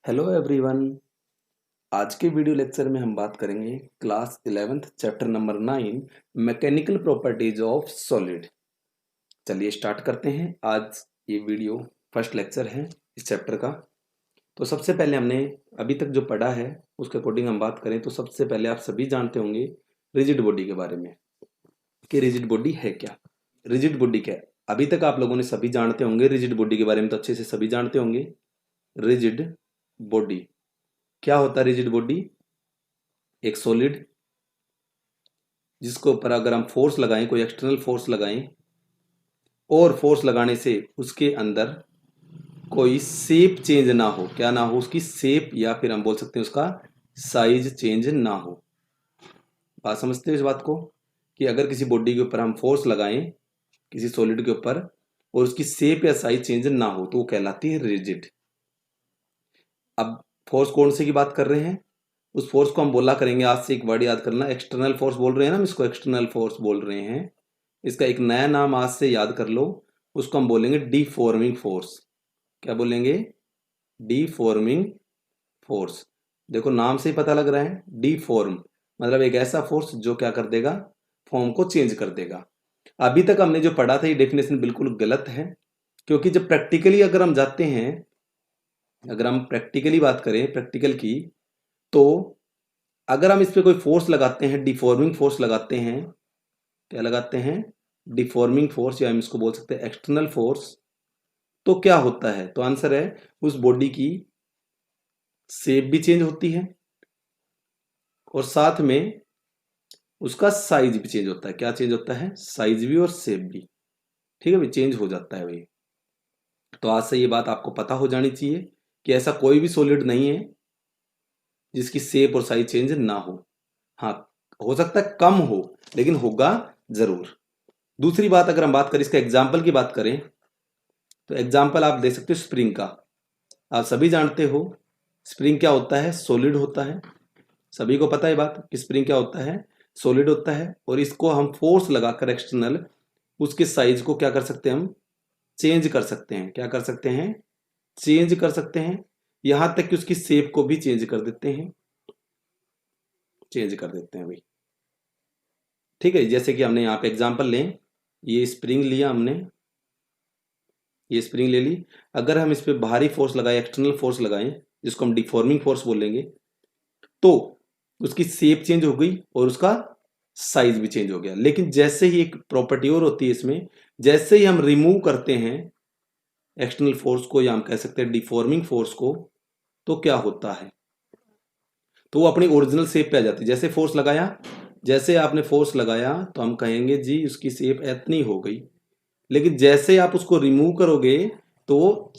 Hello everyone. आज के video lecture में हम बात करेंगे class 11th chapter number 9 mechanical properties of solid. चलिए स्टार्ट करते हैं। आज ये वीडियो फर्स्ट लेक्चर है इस चैप्टर का। तो सबसे पहले हमने अभी तक जो पढ़ा है उसके अकॉर्डिंग हम बात करें तो सबसे पहले आप सभी जानते होंगे रिजिड बॉडी के बारे में कि रिजिड बॉडी है क्या। रिजिड बॉडी क्या है, अभी तक आप लोगों ने सभी जानते होंगे। रिजिड बॉडी के बारे में तो अच्छे से सभी जानते होंगे। रिजिड बॉडी क्या होता है? रिजिड बॉडी एक सॉलिड जिसके ऊपर अगर हम फोर्स लगाएं, कोई एक्सटर्नल फोर्स लगाएं और फोर्स लगाने से उसके अंदर कोई शेप चेंज ना हो, क्या ना हो? उसकी शेप, या फिर हम बोल सकते हैं उसका साइज चेंज ना हो। बात समझते हो इस बात को कि अगर किसी बॉडी के ऊपर हम फोर्स लगाएं, किसी सॉलिड के ऊपर, और उसकी शेप या साइज चेंज ना हो तो वो कहलाती है रिजिड। अब फोर्स कौन से की बात कर रहे हैं? उस फोर्स को हम बोला करेंगे, आज से एक वर्ड याद करना, एक्सटर्नल फोर्स बोल रहे हैं ना, हम इसको एक्सटर्नल फोर्स बोल रहे हैं। इसका एक नया नाम आज से याद कर लो, उसको हम बोलेंगे डीफॉर्मिंग फोर्स। क्या बोलेंगे? डीफॉर्मिंग फोर्स। देखो नाम से ही पता लग रहा है, डीफॉर्म मतलब एक ऐसा फोर्स जो क्या कर देगा, फॉर्म को चेंज कर देगा। अभी तक हमने जो पढ़ा था ये डेफिनेशन बिल्कुल गलत है, क्योंकि जब प्रैक्टिकली अगर हम जाते हैं, अगर हम प्रैक्टिकली बात करें प्रैक्टिकल की, तो अगर हम इस पे कोई फोर्स लगाते हैं, डिफॉर्मिंग फोर्स लगाते हैं, क्या लगाते हैं? डिफॉर्मिंग फोर्स, या हम इसको बोल सकते हैं एक्सटर्नल फोर्स, तो क्या होता है? तो आंसर है उस बॉडी की शेप भी चेंज होती है और साथ में उसका साइज भी चेंज होता है। क्या चेंज होता है? साइज भी और शेप भी। ठीक है भाई, चेंज हो जाता है भाई। तो आज से ये बात आपको पता हो जानी चाहिए कि ऐसा कोई भी सॉलिड नहीं है जिसकी शेप और साइज चेंज ना हो। हाँ, हो सकता है कम हो, लेकिन होगा जरूर। दूसरी बात, अगर हम बात करें इसका एग्जाम्पल की बात करें, तो एग्जाम्पल आप दे सकते हो स्प्रिंग का। आप सभी जानते हो स्प्रिंग क्या होता है? सॉलिड होता है। सभी को पता है बात कि स्प्रिंग क्या होता है? सॉलिड होता है। और इसको हम फोर्स लगाकर एक्सटर्नल उसके साइज को क्या कर सकते हैं? हम चेंज कर सकते हैं। क्या कर सकते हैं? चेंज कर सकते हैं। यहां तक कि उसकी शेप को भी चेंज कर देते हैं। चेंज कर देते हैं भाई। ठीक है, जैसे कि हमने यहाँ पे एग्जाम्पल लें, ये स्प्रिंग लिया हमने, ये स्प्रिंग ले ली। अगर हम इस पे बाहरी फोर्स लगाए, एक्सटर्नल फोर्स लगाएं, जिसको हम डिफॉर्मिंग फोर्स बोलेंगे, तो उसकी शेप चेंज हो गई और उसका साइज भी चेंज हो गया। लेकिन जैसे ही एक प्रॉपर्टी और होती है इसमें, जैसे ही हम रिमूव करते हैं एक्सटर्नल फोर्स को, या हम कह सकते हैं डिफॉर्मिंग फोर्स को, तो क्या होता है? तो वो अपनी ओरिजिनल शेप पे आ जाती है। जैसे फोर्स लगाया, जैसे आपने फोर्स लगाया तो हम कहेंगे जी उसकी शेप इतनी हो गई। लेकिन जैसे ही आप उसको रिमूव करोगे तो वो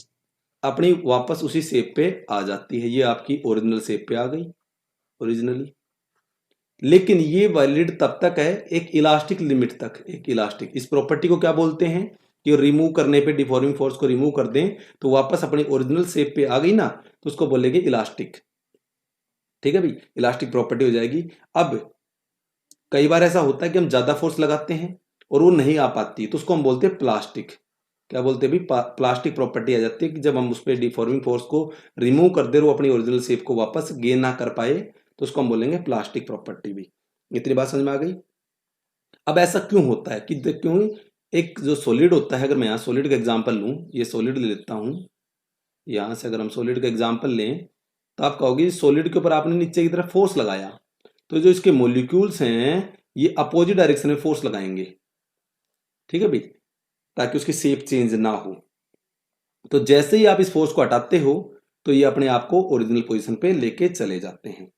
अपनी वापस उसी शेप पे आ जाती है। ये आपकी ओरिजिनल शेप पे आ गई, ओरिजिनली। लेकिन ये वैलिड तब तक है एक इलास्टिक लिमिट तक। एक इलास्टिक, इस प्रॉपर्टी को क्या बोलते हैं कि रिमूव करने पे, डिफॉर्मिंग फोर्स को रिमूव कर दें तो वापस अपनी ओरिजिनल शेप पे आ गई ना, तो उसको बोलेंगे इलास्टिक। ठीक है भाई, इलास्टिक प्रॉपर्टी हो जाएगी। अब कई बार ऐसा होता है कि हम ज्यादा फोर्स लगाते हैं और वो नहीं आ पाती, तो उसको हम बोलते हैं प्लास्टिक। क्या बोलते हैं भाई? प्लास्टिक प्रॉपर्टी आ जाती है कि जब हम उस पर डिफॉर्मिंग फोर्स को रिमूव कर दे, वो अपनी ओरिजिनल शेप को वापस गेन ना कर पाए, तो उसको हम बोलेंगे प्लास्टिक प्रॉपर्टी भी। इतनी बात समझ में आ गई? अब ऐसा क्यों होता है कि क्यों एक जो सॉलिड होता है, अगर मैं यहाँ सॉलिड का एग्जांपल लूं, ये सॉलिड ले लेता हूं, यहां से अगर हम सॉलिड का एग्जांपल लें, तो आप कहोगे सॉलिड के ऊपर आपने नीचे की तरफ फोर्स लगाया, तो जो इसके मोलिक्यूल्स हैं ये अपोजिट डायरेक्शन में फोर्स लगाएंगे। ठीक है भाई, ताकि उसकी शेप चेंज ना हो। तो जैसे ही आप इस फोर्स को हटाते हो तो ये अपने आप को ओरिजिनल पोजीशन पे लेके चले जाते हैं।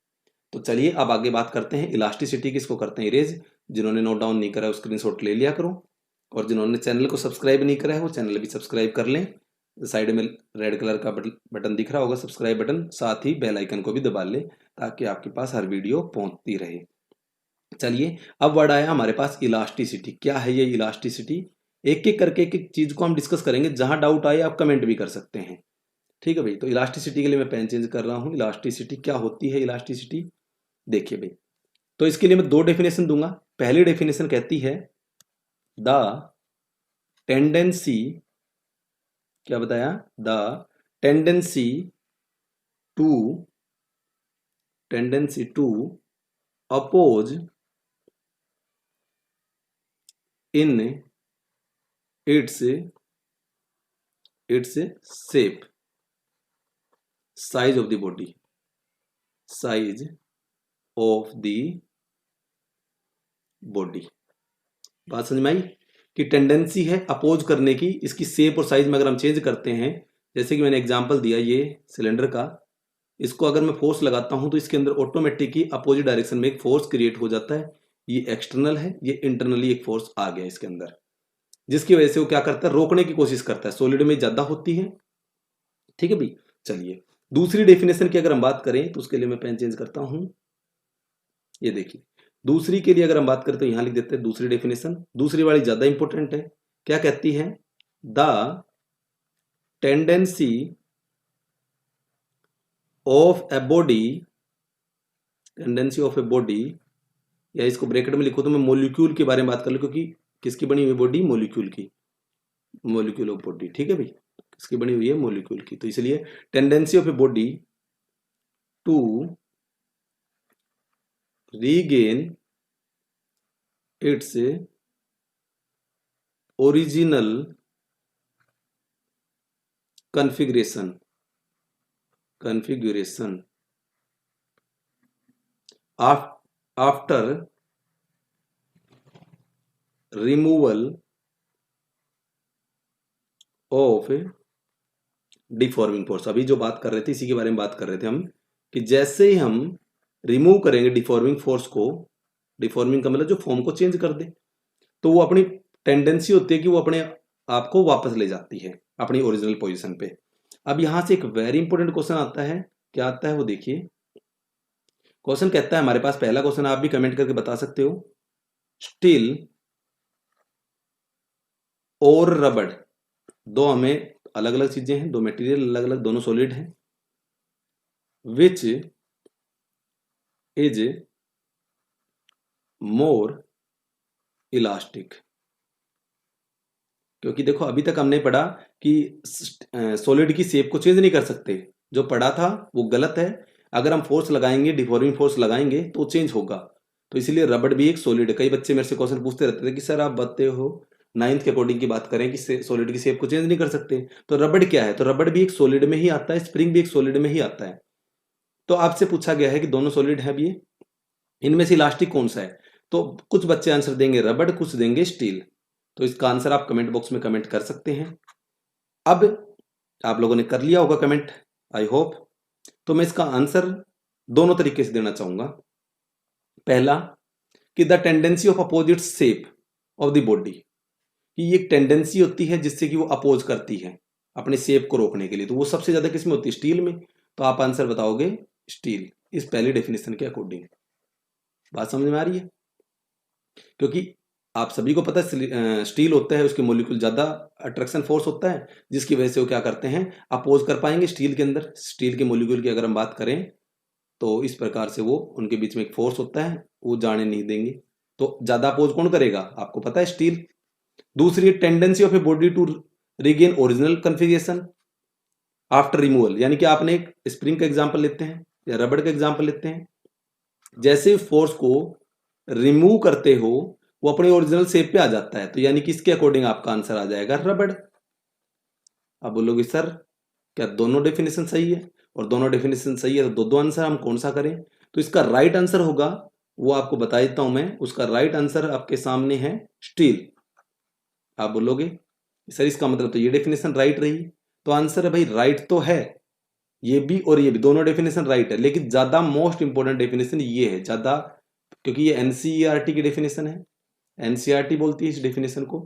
तो चलिए अब आगे बात करते हैं इलास्टिसिटी की। इसको करते हैं इरेज। जिन्होंने नोट डाउन नहीं करा है वो स्क्रीनशॉट ले लिया करो, और जिन्होंने चैनल को सब्सक्राइब नहीं करा है वो चैनल भी सब्सक्राइब कर लें। साइड में रेड कलर का बटन दिख रहा होगा, सब्सक्राइब बटन, साथ ही बेल आइकन को भी दबा लें ताकि आपके पास हर वीडियो पहुंचती रहे। चलिए अब वर्ड आया हमारे पास इलास्टिसिटी। क्या है ये इलास्टिसिटी? एक एक करके एक एक चीज को हम डिस्कस करेंगे। जहां डाउट आए आप कमेंट भी कर सकते हैं। ठीक है भाई, तो इलास्टिसिटी के लिए मैं पेन चेंज कर रहा हूं। इलास्टिसिटी क्या होती है? इलास्टिसिटी देखिए भाई, तो इसके लिए मैं दो डेफिनेशन दूंगा। पहली डेफिनेशन कहती है द टेंडेंसी, क्या बताया? The tendency to tendency to oppose in its shape, size of the body, size of the body. बात समझ में आई कि टेंडेंसी है अपोज करने की, इसकी शेप और साइज में अगर हम चेंज करते हैं, जैसे कि मैंने एग्जांपल दिया ये सिलेंडर का, इसको अगर मैं फोर्स लगाता हूं तो इसके अंदर ऑटोमेटिक ही अपोजिट डायरेक्शन में एक फोर्स क्रिएट हो जाता है। ये एक्सटर्नल है, ये इंटरनली एक फोर्स आ गया इसके अंदर, जिसकी वजह से वो क्या करता है, रोकने की कोशिश करता है। सॉलिड में ज्यादा होती है, ठीक है भाई। चलिए दूसरी डेफिनेशन की अगर हम बात करें तो उसके लिए मैं पेन चेंज करता हूं। ये देखिए दूसरी के लिए अगर हम बात करें तो यहां लिख देते हैं दूसरी डेफिनेशन। दूसरी वाली ज्यादा इंपॉर्टेंट है। क्या कहती है, the tendency of a body, tendency of a body, या इसको ब्रैकेट में लिखो तो मैं मॉलिक्यूल के बारे में बात कर लूं, क्योंकि किसकी बनी हुई बॉडी, मॉलिक्यूल की, मॉलिक्यूल ऑफ बॉडी, ठीक है भाई, किसकी बनी हुई है, मॉलिक्यूल की। तो इसलिए tendency of a body to regain its original configuration after removal of deforming force. अभी जो बात कर रहे थे इसी के बारे में बात कर रहे थे हम, कि जैसे ही हम रिमूव करेंगे डिफॉर्मिंग फोर्स को, डिफॉर्मिंग का मतलब जो फॉर्म को चेंज कर दे, तो वो अपनी टेंडेंसी होती है कि वो अपने आप को वापस ले जाती है अपनी ओरिजिनल पोजीशन पे। अब यहां से एक वेरी इंपॉर्टेंट क्वेश्चन आता है, क्या आता है वो देखिए। क्वेश्चन कहता है, हमारे पास पहला क्वेश्चन, आप भी कमेंट करके बता सकते हो, स्टील और रबड़, दो हमें अलग अलग चीजें हैं, दो मटेरियल अलग अलग, दोनों सॉलिड हैं, विच इज मोर इलास्टिक। क्योंकि देखो अभी तक हमने पढ़ा कि सॉलिड की शेप को चेंज नहीं कर सकते, जो पढ़ा था वो गलत है। अगर हम फोर्स लगाएंगे, डिफॉर्मिंग फोर्स लगाएंगे तो चेंज होगा। तो इसलिए रबड़ भी एक सॉलिड है। कई बच्चे मेरे से क्वेश्चन पूछते रहते थे कि सर आप बताते हो 9th के अकॉर्डिंग की बात करें कि सॉलिड की शेप को चेंज नहीं कर सकते, तो रबड़ क्या है, तो रबड़ भी एक सॉलिड में ही आता है, स्प्रिंग भी एक सॉलिड में ही आता है। तो आपसे पूछा गया है कि दोनों सॉलिड है, अब ये इनमें से इलास्टिक कौन सा है, तो कुछ बच्चे आंसर देंगे रबड़, कुछ देंगे स्टील। तो इसका आंसर आप कमेंट बॉक्स में कमेंट कर सकते हैं। अब आप लोगों ने कर लिया होगा कमेंट, आई होप। तो मैं इसका आंसर दोनों तरीके से देना चाहूंगा। पहला कि the tendency of opposite shape of the body, कि ये एक टेंडेंसी होती है जिससे कि वो अपोज करती है अपने शेप को रोकने के लिए, तो वो सबसे ज्यादा किसमें होती है, स्टील में। तो आप आंसर बताओगे स्टील, इस पहली डेफिनेशन के अकॉर्डिंग। बात समझ में आ रही है, क्योंकि आप सभी को पता है स्टील होता है, उसके मॉलिक्यूल ज्यादा अट्रैक्शन फोर्स होता है, जिसकी वजह से वो क्या करते हैं, अपोज कर पाएंगे स्टील के अंदर। स्टील के मॉलिक्यूल की अगर हम बात करें तो इस प्रकार से वो उनके बीच में एक फोर्स होता है, वो जाने नहीं देंगे। तो ज्यादा अपोज कौन करेगा, आपको पता है, स्टील। दूसरी tendency of a body to regain original configuration after removal, यानी कि आपने एक स्प्रिंग का एग्जाम्पल लेते हैं या रबड़ का एग्जाम्पल लेते हैं, जैसे फोर्स को रिमूव करते हो वो अपने ओरिजिनल शेप पे आ जाता है, तो यानी कि इसके अकॉर्डिंग आपका आंसर आ जाएगा रबड़। अब बोलोगे सर क्या दोनों डेफिनेशन सही है, और दोनों डेफिनेशन सही है तो दो आंसर हम कौन सा करें, तो इसका राइट आंसर होगा, वो आपको बता देता हूं मैं, उसका राइट आंसर आपके सामने है स्टील। आप बोलोगे सर इसका मतलब तो ये डेफिनेशन राइट रही, तो आंसर है भाई राइट तो है, ये भी और ये भी दोनों डेफिनेशन राइट है, लेकिन ज्यादा मोस्ट इंपोर्टेंट डेफिनेशन ये है ज्यादा, क्योंकि ये एनसीईआरटी की डेफिनेशन है, एनसीईआरटी बोलती है इस डेफिनेशन को।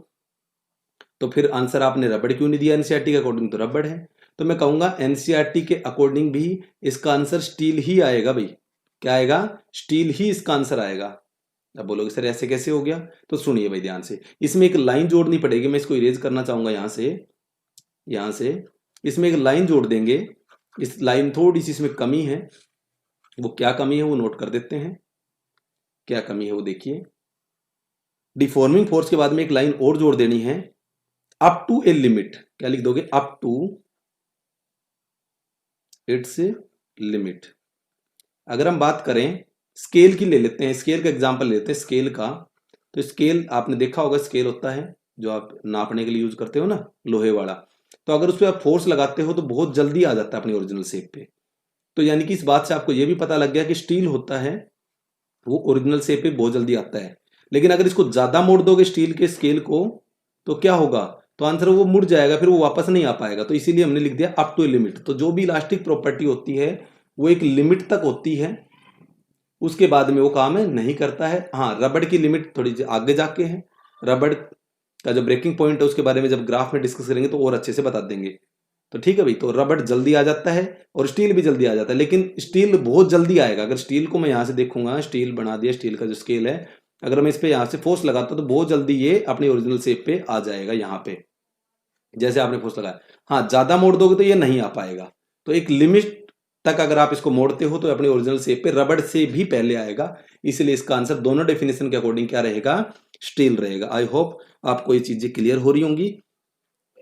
तो फिर आंसर आपने रबड़ क्यों नहीं दिया, एनसीईआरटी के अकॉर्डिंग तो रबड़ है। तो मैं कहूंगा एनसीईआरटी के अकॉर्डिंग भी इसका आंसर स्टील ही आएगा भाई। क्या आएगा, स्टील ही इसका आंसर आएगा। अब बोलोगे सर ऐसे कैसे हो गया, तो सुनिए भाई ध्यान से, इसमें एक लाइन जोड़नी पड़ेगी, मैं इसको इरेज करना चाहूंगा यहां से इसमें एक लाइन जोड़ देंगे। इस लाइन थोड़ी सी इसमें कमी है, वो क्या कमी है वो नोट कर देते हैं, क्या कमी है वो देखिए। डिफॉर्मिंग फोर्स के बाद में एक लाइन और जोड़ देनी है, अप टू ए लिमिट। क्या लिख दोगे, अप टू इट्स लिमिट। अगर हम बात करें स्केल की, ले लेते हैं स्केल का एग्जांपल लेते हैं स्केल का। तो स्केल आपने देखा होगा, स्केल होता है जो आप नापने के लिए यूज करते हो ना, लोहे वाला। तो अगर उस पर आप फोर्स लगाते हो तो बहुत जल्दी आ जाता है अपनी ओरिजिनल शेप पे। तो यानी कि इस बात से आपको यह भी पता लग गया कि स्टील होता है वो ओरिजिनल शेप पे बहुत जल्दी आता है। लेकिन अगर इसको ज्यादा मोड़ दोगे स्टील के स्केल को तो क्या होगा, तो आंसर वो मुड़ जाएगा, फिर वो वापस नहीं आ पाएगा। तो इसीलिए हमने लिख दिया अप टू ए लिमिट। तो जो भी इलास्टिक प्रॉपर्टी होती है वो एक लिमिट तक होती है, उसके बाद में वो काम है नहीं करता है। हाँ, रबड़ की लिमिट थोड़ी आगे जाके है। रबड़ का जो ब्रेकिंग पॉइंट है उसके बारे में जब ग्राफ में डिस्कस करेंगे तो और अच्छे से बता देंगे। तो ठीक है भाई, तो रबड़ जल्दी आ जाता है और स्टील भी जल्दी आ जाता है, लेकिन स्टील बहुत जल्दी आएगा। अगर स्टील को मैं यहाँ से देखूंगा, स्टील बना दिया, स्टील का जो स्केल है, अगर मैं इस पे यहाँ से फोर्स लगाता हूँ तो बहुत जल्दी ये अपनी ओरिजिनल शेप पे आ जाएगा यहाँ पे, जैसे आपने फोर्स लगाया। हाँ, ज्यादा मोड़ दोगे तो ये नहीं आ पाएगा। तो एक लिमिट तक अगर आप इसको मोड़ते हो तो अपने ओरिजिनल शेप पे रबड़ से भी पहले आएगा। इसलिए इसका आंसर दोनों डेफिनेशन के अकॉर्डिंग क्या रहेगा, स्टील रहेगा। आई होप आपको ये चीजें क्लियर हो रही होंगी।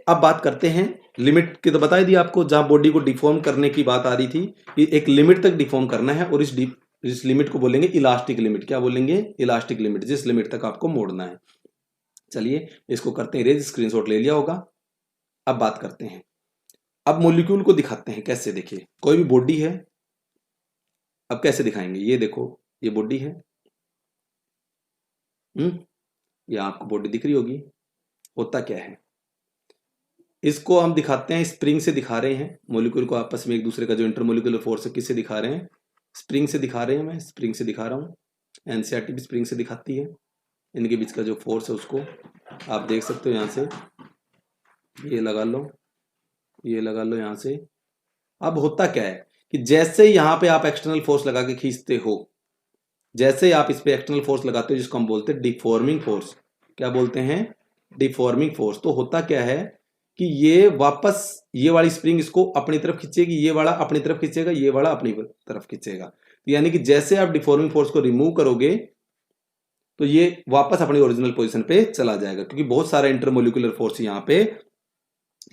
अब बात करते हैं लिमिट की। तो बता दी आपको, जहां बॉडी को डिफॉर्म करने की बात आ रही थी कि एक लिमिट तक डिफॉर्म करना है, और इस लिमिट को बोलेंगे इलास्टिक लिमिट। क्या बोलेंगे, इलास्टिक लिमिट, जिस लिमिट तक आपको मोड़ना है। चलिए इसको करते हैं रेज, स्क्रीनशॉट ले लिया होगा। अब बात करते हैं, अब मॉलिक्यूल को दिखाते हैं कैसे। देखिए कोई भी बॉडी है, अब कैसे दिखाएंगे, ये देखो ये बॉडी है। ये आपको बॉडी दिख रही होगी। होता क्या है, इसको हम दिखाते हैं स्प्रिंग से दिखा रहे हैं मॉलिक्यूल को आपस में, एक दूसरे का जो इंटरमोलिकुलर फोर्स है किससे दिखा रहे हैं, स्प्रिंग से दिखा रहे हैं। मैं स्प्रिंग से दिखा रहा हूँ, एनसीईआरटी भी स्प्रिंग से दिखाती है। इनके बीच का जो फोर्स है उसको आप देख सकते हो यहाँ से, ये लगा लो, ये लगा लो यहाँ से। अब होता क्या है कि जैसे यहाँ पे आप एक्सटर्नल फोर्स लगा के खींचते हो, जैसे ही आप इस पे एक्सटर्नल फोर्स लगाते हो जिसको हम बोलते हैं डिफॉर्मिंग फोर्स, क्या बोलते हैं, डिफॉर्मिंग फोर्स। तो होता क्या है कि ये वापस, ये वाली स्प्रिंग इसको अपनी तरफ खींचेगी, ये वाला अपनी तरफ खींचेगा, ये वाला अपनी तरफ खींचेगा। तो यानी कि जैसे आप डिफॉर्मिंग फोर्स को रिमूव करोगे तो ये वापस अपनी ओरिजिनल पोजीशन पे चला जाएगा, क्योंकि बहुत सारा इंटरमोलिकुलर फोर्स यहाँ पे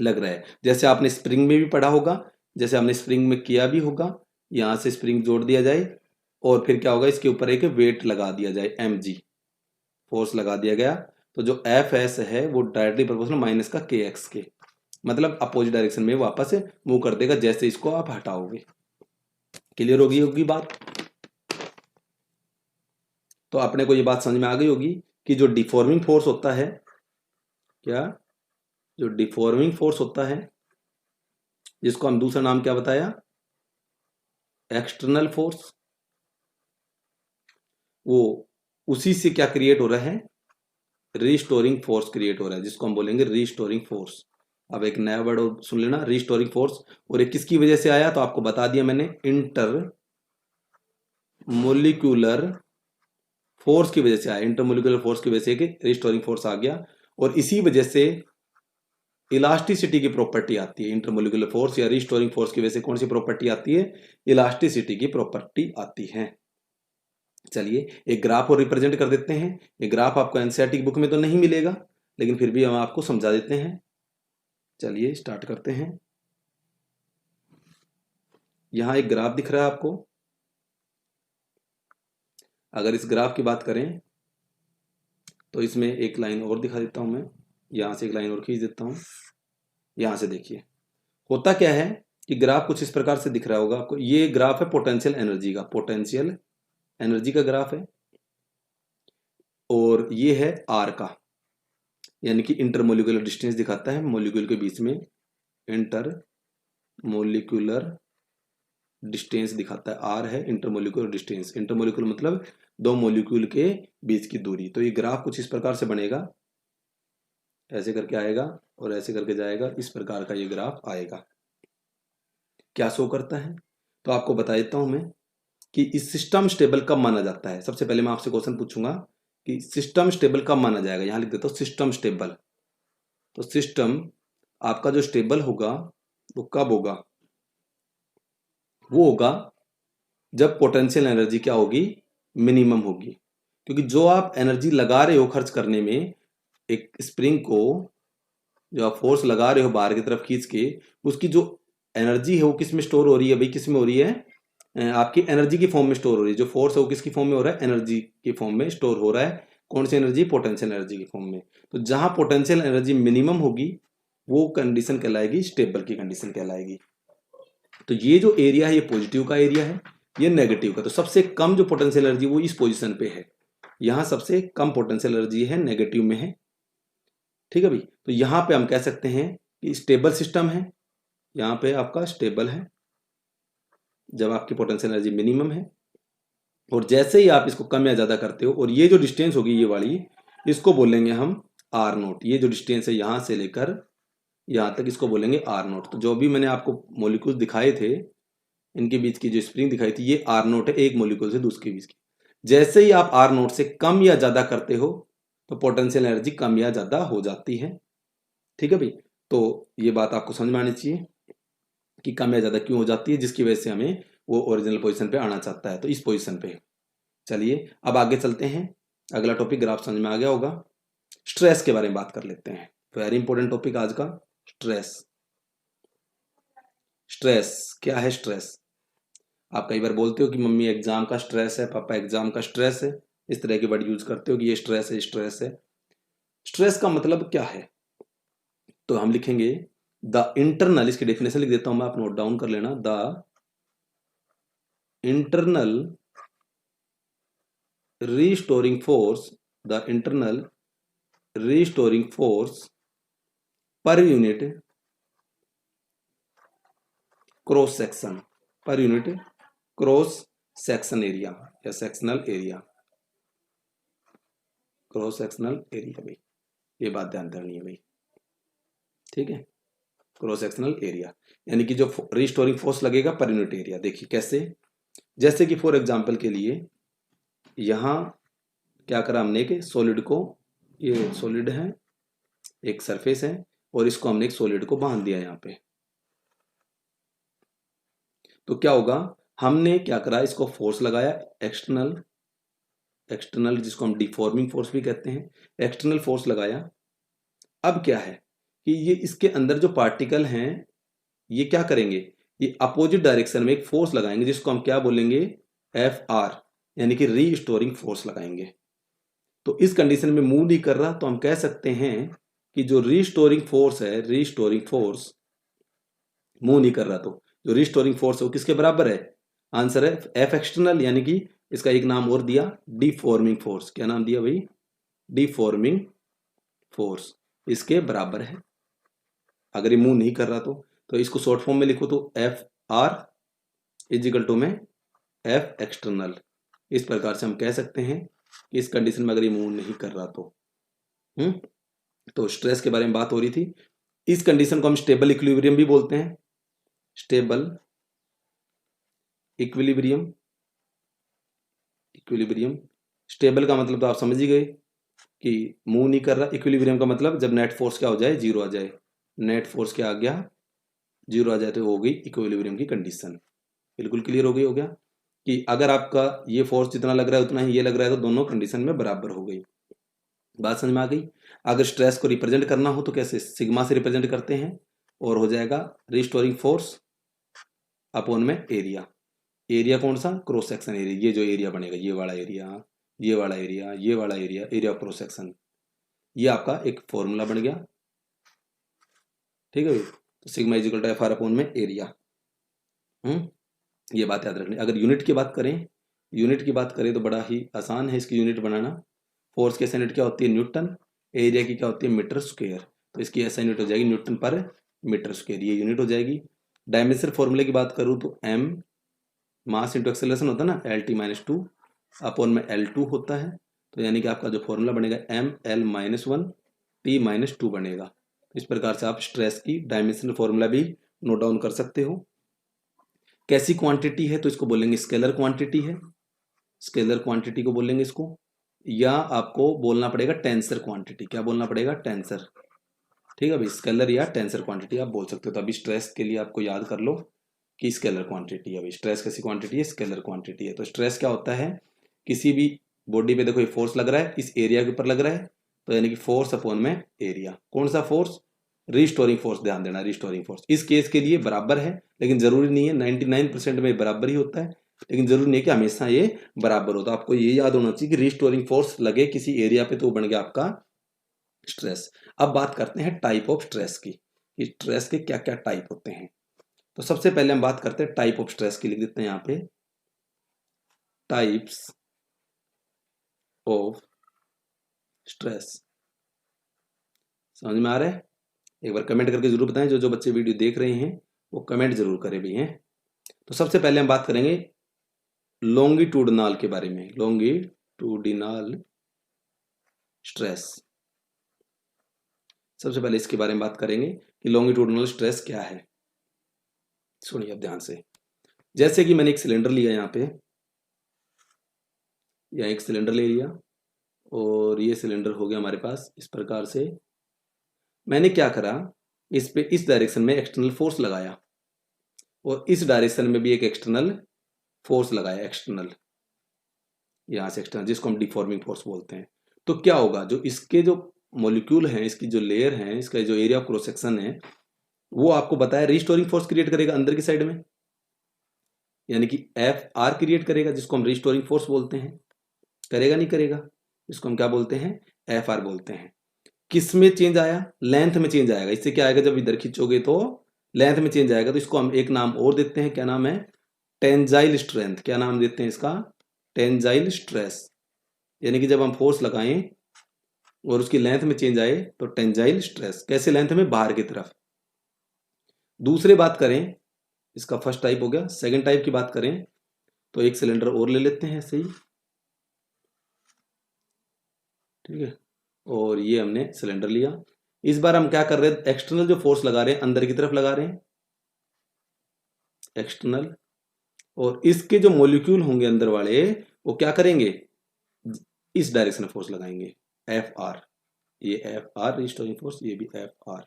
लग रहा है। जैसे आपने स्प्रिंग में भी पढ़ा होगा, जैसे हमने स्प्रिंग में किया भी होगा, यहां से स्प्रिंग जोड़ दिया जाए और फिर क्या होगा, इसके ऊपर एक वेट लगा दिया जाए, mg फोर्स लगा दिया गया। तो जो Fs है वो डायरेक्टली प्रोपोर्शनल माइनस का kx के, मतलब अपोजिट डायरेक्शन में वापस मूव कर देगा जैसे इसको आप हटाओगे। क्लियर होगी बात। तो अपने को ये बात समझ में आ गई होगी कि जो डिफॉर्मिंग फोर्स होता है, क्या, जो डिफॉर्मिंग फोर्स होता है जिसको हम दूसरा नाम क्या बताया, एक्सटर्नल फोर्स, वो उसी से क्या क्रिएट हो रहा है, रिस्टोरिंग फोर्स क्रिएट हो रहा है, जिसको हम बोलेंगे रिस्टोरिंग फोर्स। अब एक नया वर्ड सुन लेना, रिस्टोरिंग फोर्स। और ये किसकी वजह से आया, तो आपको बता दिया मैंने, इंटर मोलिकुलर फोर्स की वजह से आया। इंटर मोलिकुलर फोर्स की वजह से कि रिस्टोरिंग फोर्स आ गया, और इसी वजह से इलास्टिसिटी की प्रॉपर्टी आती है। इंटरमोलिकुलर फोर्स या रिस्टोरिंग फोर्स की वजह से कौन सी प्रॉपर्टी आती है, इलास्टिसिटी की प्रॉपर्टी आती है। चलिए एक ग्राफ और रिप्रेजेंट कर देते हैं। ये ग्राफ आपको एनसीईआरटी की बुक में तो नहीं मिलेगा, लेकिन फिर भी हम आपको समझा देते हैं। चलिए स्टार्ट करते हैं। यहां एक ग्राफ दिख रहा है आपको। अगर इस ग्राफ की बात करें तो इसमें एक लाइन और दिखा देता हूं मैं, यहां से एक लाइन और खींच देता हूं। यहां से देखिए होता क्या है कि ग्राफ कुछ इस प्रकार से दिख रहा होगा आपको। ये ग्राफ है पोटेंशियल एनर्जी का, पोटेंशियल एनर्जी का ग्राफ है, और ये है आर का, यानी कि इंटरमोलिकुलर डिस्टेंस दिखाता है मॉलिक्यूल के बीच में। इंटर मोलिकुलर डिस्टेंस दिखाता है, आर है इंटरमोलिकुलर डिस्टेंस। इंटरमोलिकुलर मतलब दो मॉलिक्यूल के बीच की दूरी। तो ये ग्राफ कुछ इस प्रकार से बनेगा, ऐसे करके आएगा और ऐसे करके जाएगा, इस प्रकार का ये ग्राफ आएगा। क्या शो करता है, तो आपको बता देता हूं मैं कि इस सिस्टम स्टेबल कब माना जाता है। सबसे पहले मैं आपसे क्वेश्चन पूछूंगा कि सिस्टम स्टेबल कब माना जाएगा। यहां लिख देता हूं सिस्टम स्टेबल। तो सिस्टम आपका जो स्टेबल होगा वो कब होगा, वो होगा जब पोटेंशियल एनर्जी क्या होगी, मिनिमम होगी। क्योंकि जो आप एनर्जी लगा रहे हो खर्च करने में, एक स्प्रिंग को जो आप फोर्स लगा रहे हो बाहर की तरफ खींच के, उसकी जो एनर्जी है वो किस में स्टोर हो रही है भाई, किस में हो रही है, आपकी एनर्जी की फॉर्म में स्टोर हो रही है। जो फोर्स है वो किसकी फॉर्म में हो रहा है? एनर्जी की फॉर्म में स्टोर हो रहा है। कौन सी एनर्जी? पोटेंशियल एनर्जी की फॉर्म में। तो जहां पोटेंशियल एनर्जी मिनिमम होगी वो कंडीशन कहलाएगी स्टेबल की कंडीशन कहलाएगी। तो ये जो एरिया है ये पॉजिटिव का एरिया है, ये नेगेटिव का। तो सबसे कम जो पोटेंशियल एनर्जी वो इस पोजीशन पे है, यहां सबसे कम पोटेंशियल एनर्जी है, नेगेटिव में है। ठीक है भाई। तो यहां पे हम कह सकते हैं कि स्टेबल सिस्टम है, यहां पे आपका स्टेबल है जब आपकी पोटेंशियल एनर्जी मिनिमम है। और जैसे ही आप इसको कम या ज्यादा करते हो, और ये जो डिस्टेंस होगी ये वाली, इसको बोलेंगे हम आर नोट। ये जो डिस्टेंस है यहां से लेकर यहां तक, इसको बोलेंगे आर नोट। तो जो भी मैंने आपको मोलिक्यूल्स दिखाए थे, इनके बीच की जो स्प्रिंग दिखाई थी, ये आर नोट है एक मोलिक्यूल से दूसरे के बीच की। जैसे ही आप आर नोट से कम या ज्यादा करते हो तो पोटेंशियल एनर्जी कम या ज्यादा हो जाती है। ठीक है भाई। तो ये बात आपको समझ में आनी चाहिए कि कम या ज्यादा क्यों हो जाती है, जिसकी वजह से हमें वो ओरिजिनल पोजीशन पे आना चाहता है। तो इस पोजीशन पे चलिए अब आगे चलते हैं। अगला टॉपिक ग्राफ समझ में आ गया होगा। स्ट्रेस के बारे में बात कर लेते हैं। वेरी इंपॉर्टेंट टॉपिक आज का, स्ट्रेस। स्ट्रेस क्या है? स्ट्रेस आप कई बार बोलते हो कि मम्मी एग्जाम का स्ट्रेस है, पापा एग्जाम का स्ट्रेस है, इस तरह के वर्ड यूज करते हो कि ये स्ट्रेस है, स्ट्रेस है। स्ट्रेस का मतलब क्या है? तो हम लिखेंगे द इंटरनल, इसकी डेफिनेशन लिख देता हूं मैं, आप नोट डाउन कर लेना। The internal restoring force, the internal restoring force per unit cross section, per unit cross section area या sectional area, cross sectional area. भाई ये बात ध्यान करनी है भाई। ठीक है, क्रॉस सेक्शनल एरिया यानी कि जो रिस्टोरिंग फोर्स लगेगा पर यूनिट एरिया। देखिए कैसे, जैसे कि फॉर एग्जांपल के लिए यहां क्या करा हमने कि सॉलिड को, ये सॉलिड है, एक सरफेस है, और इसको हमने एक सॉलिड को बांध दिया यहां पे। तो क्या होगा, हमने क्या करा, इसको फोर्स लगाया एक्सटर्नल, एक्सटर्नल जिसको हम डिफॉर्मिंग फोर्स भी कहते हैं, एक्सटर्नल फोर्स लगाया। अब क्या है कि ये इसके अंदर जो पार्टिकल हैं ये क्या करेंगे, ये अपोजिट डायरेक्शन में एक फोर्स लगाएंगे जिसको हम क्या बोलेंगे, एफ आर, यानी कि रीस्टोरिंग फोर्स लगाएंगे। तो इस कंडीशन में मूव नहीं कर रहा तो हम कह सकते हैं कि जो रीस्टोरिंग फोर्स है, रीस्टोरिंग फोर्स मूव नहीं कर रहा, तो जो रीस्टोरिंग फोर्स है वो किसके बराबर है? आंसर है एफ एक्सटर्नल, यानी कि इसका एक नाम और दिया डिफॉर्मिंग फोर्स। क्या नाम दिया भाई? डिफॉर्मिंग फोर्स, इसके बराबर है अगर ये मूव नहीं कर रहा तो इसको शॉर्ट फॉर्म में लिखो तो एफ आर इजिकल टू में एफ एक्सटर्नल। इस प्रकार से हम कह सकते हैं कि इस कंडीशन में अगर ये मूव नहीं कर रहा तो स्ट्रेस के बारे में बात हो रही थी। इस कंडीशन को हम स्टेबल इक्विलिब्रियम भी बोलते हैं, स्टेबल इक्विलिब्रियम। इक्विलिब्रियम, स्टेबल का मतलब तो आप समझ ही गए कि मूव नहीं कर रहा। इक्विलिब्रियम का मतलब जब नेट फोर्स क्या हो जाए, जीरो आ जाए। नेट फोर्स क्या आ गया, जीरो आ जाए तो हो गई इक्विलिब्रियम की कंडीशन। बिल्कुल क्लियर हो गई, हो गया कि अगर आपका ये फोर्स जितना लग रहा है उतना ही ये लग रहा है तो दोनों कंडीशन में बराबर हो गई। बात समझ में आ गई। अगर स्ट्रेस को रिप्रेजेंट करना हो तो कैसे, सिग्मा से रिप्रेजेंट करते हैं और हो जाएगा रिस्टोरिंग फोर्स अपॉन में एरिया। एरिया कौन सा? Cross section area. ये जो एरिया बनेगा, ये वाला एरिया, ये वाला एरिया, ये वाला area, area of cross section, ये आपका एक फॉर्मूला बन गया। ठीक है, तो sigma is equal to F R upon में एरिया। ये बात याद रखनी। अगर यूनिट की बात करें, यूनिट की बात करें तो बड़ा ही आसान है इसकी यूनिट बनाना। फोर्स की एसआई यूनिट क्या होती है? न्यूटन। एरिया की क्या होती है? Metre square. तो इसकी एसआई यूनिट हो जाएगी न्यूटन पर मीटर स्क्वायर, ये यूनिट हो जाएगी। डायमेंशन फॉर्मूले की बात करूं तो एम मास इंटू एक्सेलरेशन होता है ना, L T minus two upon में एल टू होता है। तो यानी कि आपका जो फॉर्मूला बनेगा M L minus one T minus two बनेगा। इस प्रकार से आप स्ट्रेस की डायमेंशनल फॉर्मूला भी नोट डाउन कर सकते हो। कैसी क्वांटिटी है तो इसको बोलेंगे स्केलर क्वांटिटी है, स्केलर क्वांटिटी को बोलेंगे इसको, या आपको बोलना पड़ेगा टेंसर क्वांटिटी। क्या बोलना पड़ेगा? टेंसर। ठीक है भाई, स्केलर या टेंसर क्वांटिटी आप बोल सकते हो। तो अभी स्ट्रेस के लिए आपको याद कर लो कि स्केलर क्वांटिटी है। भाई स्ट्रेस कैसी क्वांटिटी है? स्केलर क्वांटिटी है। तो स्ट्रेस क्या होता है, किसी भी बॉडी पे देखो ये फोर्स लग रहा है, इस एरिया के ऊपर लग रहा है, तो यानी कि फोर्स अपॉन में एरिया। कौन सा फोर्स? रिस्टोरिंग फोर्स, ध्यान देना रिस्टोरिंग फोर्स। इस केस के लिए बराबर है, लेकिन जरूरी नहीं है, 99% में बराबर ही होता है। लेकिन जरूरी नहीं कि हमेशा ये बराबर हो। तो आपको ये याद होना चाहिए कि रिस्टोरिंग फोर्स लगे किसी एरिया पे तो वो बन गया आपका स्ट्रेस। अब बात करते हैं टाइप ऑफ स्ट्रेस की, कि स्ट्रेस के क्या क्या टाइप होते हैं। तो सबसे पहले हम बात करते हैं टाइप ऑफ स्ट्रेस की, लिख देते हैं यहाँ पे टाइप्स ऑफ स्ट्रेस। समझ में आ रहा है? एक बार कमेंट करके जरूर बताएं, जो जो बच्चे वीडियो देख रहे हैं वो कमेंट जरूर करें भी हैं। तो सबसे पहले हम बात करेंगे लॉन्गिट्यूडनल के बारे में, लॉन्गिट्यूडिनल स्ट्रेस। सबसे पहले इसके बारे में बात करेंगे कि लॉन्गिट्यूडनल स्ट्रेस क्या है। सुनिए अब ध्यान से। जैसे कि मैंने एक सिलेंडर लिया यहाँ पे, या एक सिलेंडर ले लिया और ये सिलेंडर हो गया हमारे पास इस प्रकार से। मैंने क्या करा, इस पे इस डायरेक्शन में एक्सटर्नल फोर्स लगाया और इस डायरेक्शन में भी एक एक्सटर्नल फोर्स लगाया, एक्सटर्नल, यहां से एक्सटर्नल, जिसको हम डिफॉर्मिंग फोर्स बोलते हैं। तो क्या होगा, जो इसके जो मॉलिक्यूल हैं, इसकी जो लेयर है, इसका जो एरिया ऑफ क्रॉस सेक्शन है, वो आपको बताया रिस्टोरिंग फोर्स क्रिएट करेगा अंदर की साइड में, यानी कि एफ आर क्रिएट करेगा, जिसको हम रिस्टोरिंग फोर्स बोलते हैं। करेगा नहीं करेगा, इसको हम क्या बोलते हैं, एफ आर बोलते हैं। किस में चेंज आया, लेंथ में चेंज आएगा। इससे क्या आएगा, जब इधर खींचोगे तो लेंथ में चेंज आएगा। तो इसको हम एक नाम और देते हैं, क्या नाम है, टेंजाइल स्ट्रेंथ। क्या नाम देते हैं इसका, टेंजाइल स्ट्रेस। यानी कि जब हम फोर्स लगाएं और उसकी लेंथ में चेंज आए तो टेंजाइल स्ट्रेस। कैसे, लेंथ में बाहर की तरफ। दूसरे बात करें, इसका फर्स्ट टाइप हो गया। सेकंड टाइप की बात करें तो एक सिलेंडर और ले लेते हैं ऐसे ही, ठीक है, और ये हमने सिलेंडर लिया। इस बार हम क्या कर रहे हैं, एक्सटर्नल जो फोर्स लगा रहे हैं अंदर की तरफ लगा रहे हैं, एक्सटर्नल। और इसके जो मॉलिक्यूल होंगे अंदर वाले, वो क्या करेंगे, इस डायरेक्शन में फोर्स लगाएंगे, एफ आर। ये एफ आर रिस्टोरिंग फोर्स, ये भी एफ आर।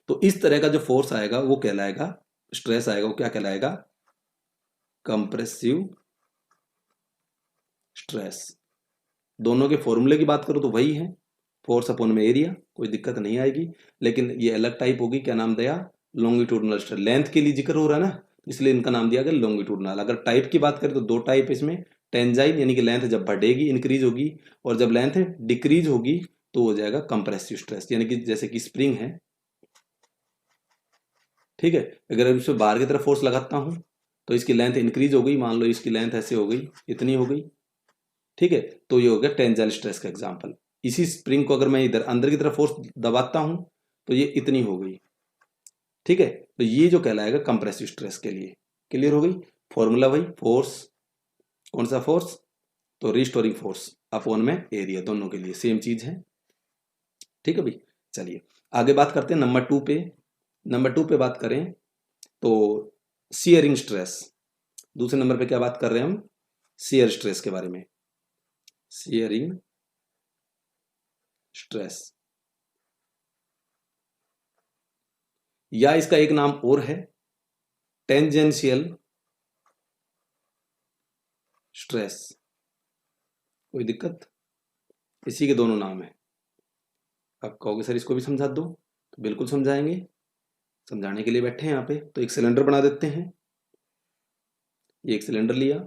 तो इस तरह का जो फोर्स आएगा वो कहलाएगा, स्ट्रेस आएगा वो क्या कहलाएगा, कंप्रेसिव स्ट्रेस। दोनों के फॉर्मूले की बात करो तो वही है, फोर्स अपॉन में एरिया, कोई दिक्कत नहीं आएगी। लेकिन ये अलग टाइप होगी, क्या नाम दिया, लॉन्गिट्यूडनल स्ट्रेस। लेंथ के लिए जिक्र हो रहा है ना, इसलिए इनका नाम दिया गया लॉन्गिट्यूडनल। अगर टाइप की बात करें तो दो टाइप इसमें, टेंजाइल यानी कि लेंथ जब बढ़ेगी, इंक्रीज होगी, और जब लेंथ डिक्रीज होगी तो हो जाएगा कंप्रेसिव स्ट्रेस। यानी कि जैसे कि स्प्रिंग है, ठीक है, अगर इसमें बाहर की तरफ फोर्स लगाता हूं तो इसकी लेंथ इंक्रीज हो गई, मान लो इसकी लेंथ ऐसे हो गई, इतनी हो गई, ठीक है, तो ये हो गया टेंजाइल स्ट्रेस का एग्जांपल। इसी स्प्रिंग को अगर मैं इधर अंदर की तरफ फोर्स दबाता हूं तो ये इतनी हो गई, ठीक है, तो ये जो कहलाएगा कंप्रेसिव स्ट्रेस के लिए। क्लियर हो गई, फॉर्मूला वही, फोर्स, कौन सा फोर्स, तो रिस्टोरिंग फोर्स अपॉन में एरिया, दोनों के लिए सेम चीज है, ठीक है भाई। चलिए आगे बात करते हैं नंबर 2 पे। नंबर 2 पे बात करें तो शियरिंग स्ट्रेस। दूसरे नंबर पे क्या बात कर रहे हैं हम, शियर स्ट्रेस के बारे में, शियरिंग स्ट्रेस, या इसका एक नाम और है टेंजेंशियल स्ट्रेस। कोई दिक्कत, इसी के दोनों नाम है। आप कहोगे सर इसको भी समझा दो, तो बिल्कुल समझाएंगे, समझाने के लिए बैठे हैं यहाँ पे। तो एक सिलेंडर बना देते हैं, ये एक सिलेंडर लिया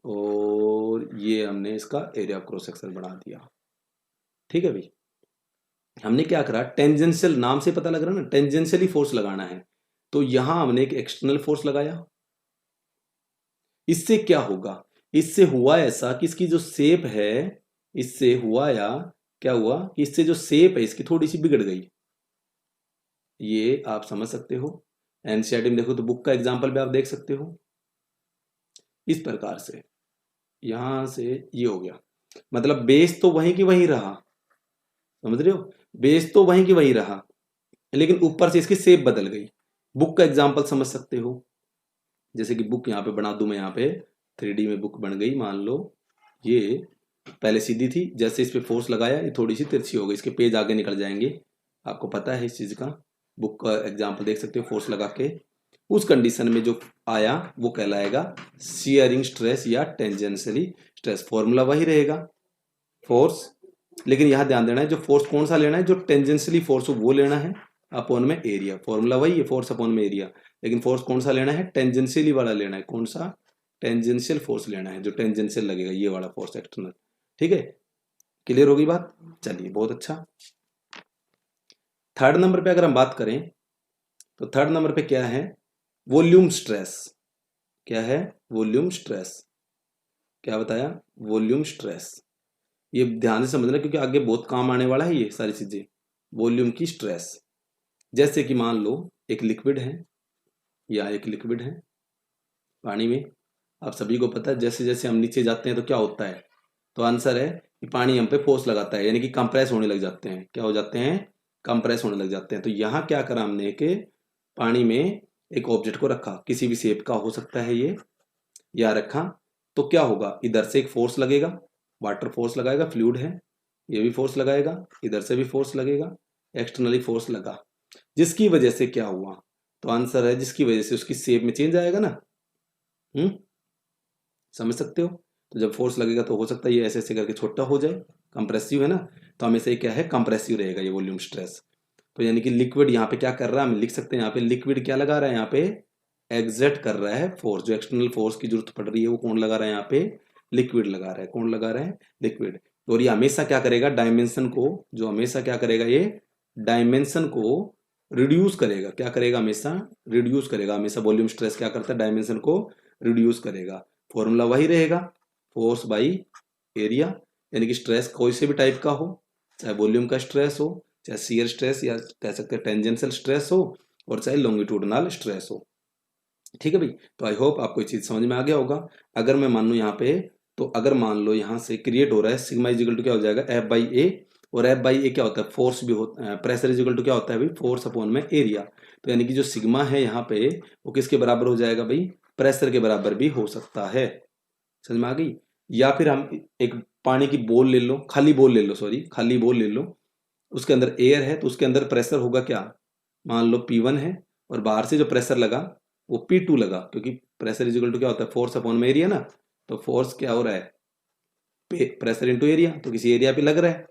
और ये हमने इसका एरिया ऑफ क्रॉस सेक्शन बना दिया, ठीक है भाई। हमने क्या करा, टेंजेंशियल, नाम से पता लग रहा है ना, टेंजेंशियली फोर्स लगाना है। तो यहां हमने एक एक्सटर्नल फोर्स लगाया। इससे क्या होगा, इससे हुआ ऐसा कि इसकी जो शेप है, इससे हुआ या क्या हुआ कि इससे जो शेप है इसकी थोड़ी सी बिगड़ गई। ये आप समझ सकते हो, एनसीईआरटी में देखो तो बुक का एग्जांपल भी आप देख सकते हो। इस प्रकार से यहां से ये हो गया, मतलब बेस तो वहीं की वहीं रहा, समझ रहे हो, बेस तो वहीं की वहीं रहा, लेकिन ऊपर से इसकी शेप बदल गई। बुक का एग्जांपल समझ सकते हो, जैसे कि बुक यहाँ पे बना दूं मैं, यहाँ पे 3D में बुक बन गई, मान लो ये पहले सीधी थी, जैसे इस पे फोर्स लगाया ये थोड़ी सी तिरछी हो गई, इसके पेज आगे निकल जाएंगे, आपको पता है इस चीज का। बुक का एग्जांपल देख सकते हो, फोर्स लगा के उस कंडीशन में जो आया वो कहलाएगा शियरिंग स्ट्रेस या टेंजेंशियली स्ट्रेस। फॉर्मूला वही रहेगा, फोर्स, लेकिन यहां ध्यान देना है जो फोर्स कौन सा लेना है, जो टेंजेंशियली फोर्स हो वो लेना है, अपॉन में एरिया, फॉर्मूला वही है फोर्स अपॉन में एरिया, लेकिन फोर्स कौन सा लेना है, टेंजेंशियली वाला लेना है। कौन सा, टेंजेंशियल फोर्स लेना है, जो टेंजेंशियल लगेगा, ये वाला फोर्स एक्सटर्नल। ठीक है, क्लियर होगी बात। चलिए बहुत अच्छा। थर्ड नंबर पे अगर हम बात करें तो थर्ड नंबर पे क्या है, वॉल्यूम स्ट्रेस। क्या है, वॉल्यूम स्ट्रेस। क्या बताया, वॉल्यूम स्ट्रेस। ये ध्यान से समझना क्योंकि आगे बहुत काम आने वाला है ये सारी चीजें। वॉल्यूम की स्ट्रेस, जैसे कि मान लो एक लिक्विड है, या एक लिक्विड है पानी में। आप सभी को पता है जैसे जैसे हम नीचे जाते हैं तो क्या होता है, तो आंसर है कि पानी हम पे फोर्स लगाता है, यानी कि कंप्रेस होने लग जाते हैं। क्या हो जाते हैं, कंप्रेस होने लग जाते हैं। तो यहाँ क्या करा हमने कि पानी में एक ऑब्जेक्ट को रखा, किसी भी शेप का हो सकता है ये, या रखा, तो क्या होगा, इधर से एक फोर्स लगेगा, वाटर फोर्स लगाएगा, फ्लूइड है, ये भी फोर्स लगाएगा, इधर से भी फोर्स लगेगा, एक्सटर्नली फोर्स लगा, जिसकी वजह से क्या हुआ, तो आंसर है जिसकी वजह से उसकी शेप में चेंज आएगा ना। समझ सकते हो। तो जब फोर्स लगेगा तो हो सकता है ये ऐसे ऐसे करके छोटा हो जाए, कंप्रेसिव है ना, तो हमेशा ये क्या है, कंप्रेसिव रहेगा ये वॉल्यूम स्ट्रेस। तो यानी कि लिक्विड यहाँ पे क्या कर रहा है, हम लिख सकते हैं यहाँ पे लिक्विड क्या लगा रहा है, यहाँ पे एग्जर्ट कर रहा है फोर्स, जो एक्सटर्नल फोर्स की जरूरत पड़ रही है वो कौन लगा रहा है, यहाँ पे लिक्विड लगा रहा है। कौन लगा रहा है, लिक्विड। और ये हमेशा क्या करेगा, डायमेंशन को, जो हमेशा क्या करेगा, ये डायमेंशन को रिड्यूस करेगा। क्या करेगा, हमेशा रिड्यूस करेगा। हमेशा वॉल्यूम स्ट्रेस क्या करता है, डायमेंशन को रिड्यूस करेगा। फॉर्मूला वही रहेगा, फोर्स बाई एरिया, यानी कि स्ट्रेस कोई से भी टाइप का हो, चाहे वॉल्यूम का स्ट्रेस हो, चाहे शियर स्ट्रेस या कह सकते हैं टेंजेंशियल स्ट्रेस हो, और चाहे लॉन्गिट्यूडनल स्ट्रेस हो। ठीक है भाई, तो आई होप आपको ये चीज समझ में आ गया होगा। अगर मैं मान लूँ यहाँ पे, तो अगर मान लो यहाँ से क्रिएट हो रहा है सिग्मा इजिकल टू क्या हो जाएगा, एफ बाई ए, और एफ बाई ए क्या होता है, फोर्स भी होता है, प्रेशर इजिकल टू क्या होता है भाई, फोर्स अपॉन में एरिया। तो यानी कि जो सिग्मा है यहाँ पे वो किसके बराबर हो जाएगा भाई, प्रेशर के बराबर भी हो सकता है। समझ में आ गई। या फिर हम एक पानी की बोल ले लो, खाली बोल ले लो, सॉरी खाली बोल ले लो, उसके अंदर एयर है तो उसके अंदर प्रेशर होगा क्या, मान लो P1 है, और बाहर से जो प्रेशर लगा वो P2 लगा, क्योंकि प्रेशर इज इक्वल टू क्या होता है, फोर्स अपॉन में एरिया ना। तो फोर्स क्या हो रहा है, प्रेशर इंटू एरिया, तो किसी एरिया पे लग रहा है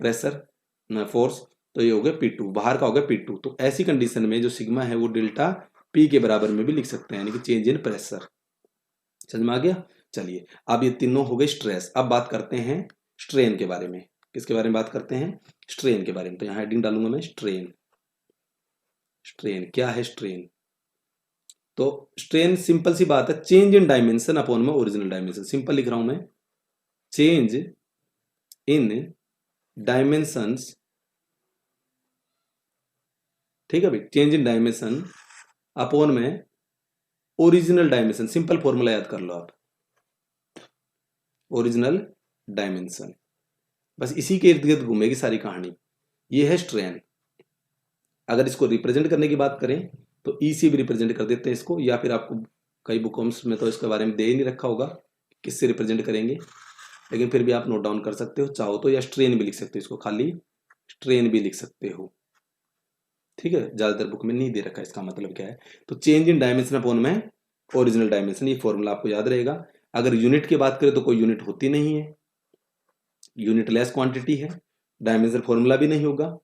प्रेशर ना फोर्स, तो ये हो गया P2, बाहर का हो गया P2। तो ऐसी कंडीशन में जो सिग्मा है वो डेल्टा P के बराबर में भी लिख सकते हैं, यानी कि चेंज इन प्रेशर। समझ में आ गया। चलिए अब ये तीनों हो गए स्ट्रेस। अब बात करते हैं स्ट्रेन के बारे में। किसके बारे में बात करते हैं, स्ट्रेन के बारे में। तो यहाँ हेडिंग डालूंगा मैं स्ट्रेन। स्ट्रेन क्या है, स्ट्रेन, तो स्ट्रेन सिंपल सी बात है, चेंज इन डायमेंशन अपॉन में ओरिजिनल डायमेंशन। सिंपल लिख रहा हूं मैं, चेंज इन डायमेंशंस, ठीक है भाई, चेंज इन डायमेंशन अपॉन में ओरिजिनल डायमेंशन। सिंपल फॉर्मूला याद कर लो आप, ओरिजिनल डायमेंशन। बस इसी के इर्द गिर्द घूमेगी सारी कहानी। ये है स्ट्रेन। अगर इसको रिप्रेजेंट करने की बात करें तो ई से भी रिप्रेजेंट कर देते हैं इसको, या फिर आपको कई बुकों में तो इसके बारे में दे ही नहीं रखा होगा किससे रिप्रेजेंट करेंगे, लेकिन फिर भी आप नोट डाउन कर सकते हो चाहो तो, या स्ट्रेन भी लिख सकते हो इसको, खाली स्ट्रेन भी लिख सकते हो। ठीक है, ज्यादातर बुक में नहीं दे रखा, इसका मतलब क्या है, तो चेंज इन डायमेंशन अपॉन में ओरिजिनल डायमेंशन, ये फॉर्मूला आपको याद रहेगा। अगर यूनिट की बात करें तो कोई यूनिट होती नहीं है, यूनिटलेस क्वांटिटी है, डायमेंशन फॉर्मूला भी नहीं होगा।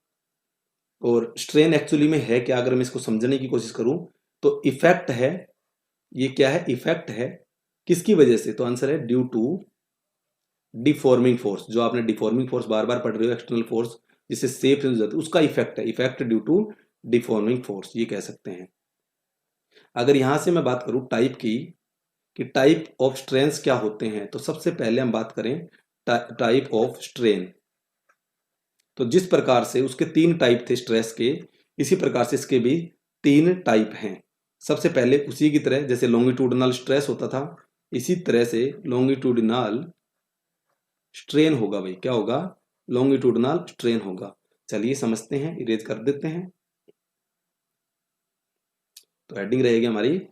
और स्ट्रेन एक्चुअली में है क्या, अगर मैं इसको समझने की कोशिश करूं तो इफेक्ट है, ये क्या है, इफेक्ट है किसकी वजह से, तो आंसर है ड्यू टू डिफॉर्मिंग फोर्स। जो आपने डिफॉर्मिंग फोर्स बार बार पढ़ रहे हो, एक्सटर्नल फोर्स जिससे शेप चेंज हो जाती है, उसका इफेक्ट है, effect due to deforming force, ये कह सकते हैं। अगर यहां से मैं बात करूं टाइप की, कि टाइप ऑफ स्ट्रेन्स क्या होते हैं, तो सबसे पहले हम बात करें टाइप ऑफ स्ट्रेन। तो जिस प्रकार से उसके तीन टाइप थे स्ट्रेस के, इसी प्रकार से इसके भी तीन टाइप हैं। सबसे पहले उसी की तरह जैसे लॉन्गिट्यूडनल स्ट्रेस होता था, इसी तरह से लॉन्गिट्यूडनल स्ट्रेन होगा भाई। क्या होगा, लॉन्गिट्यूडनल स्ट्रेन होगा। चलिए समझते हैं, इरेज कर देते हैं। तो हेडिंग रहेगी हमारी,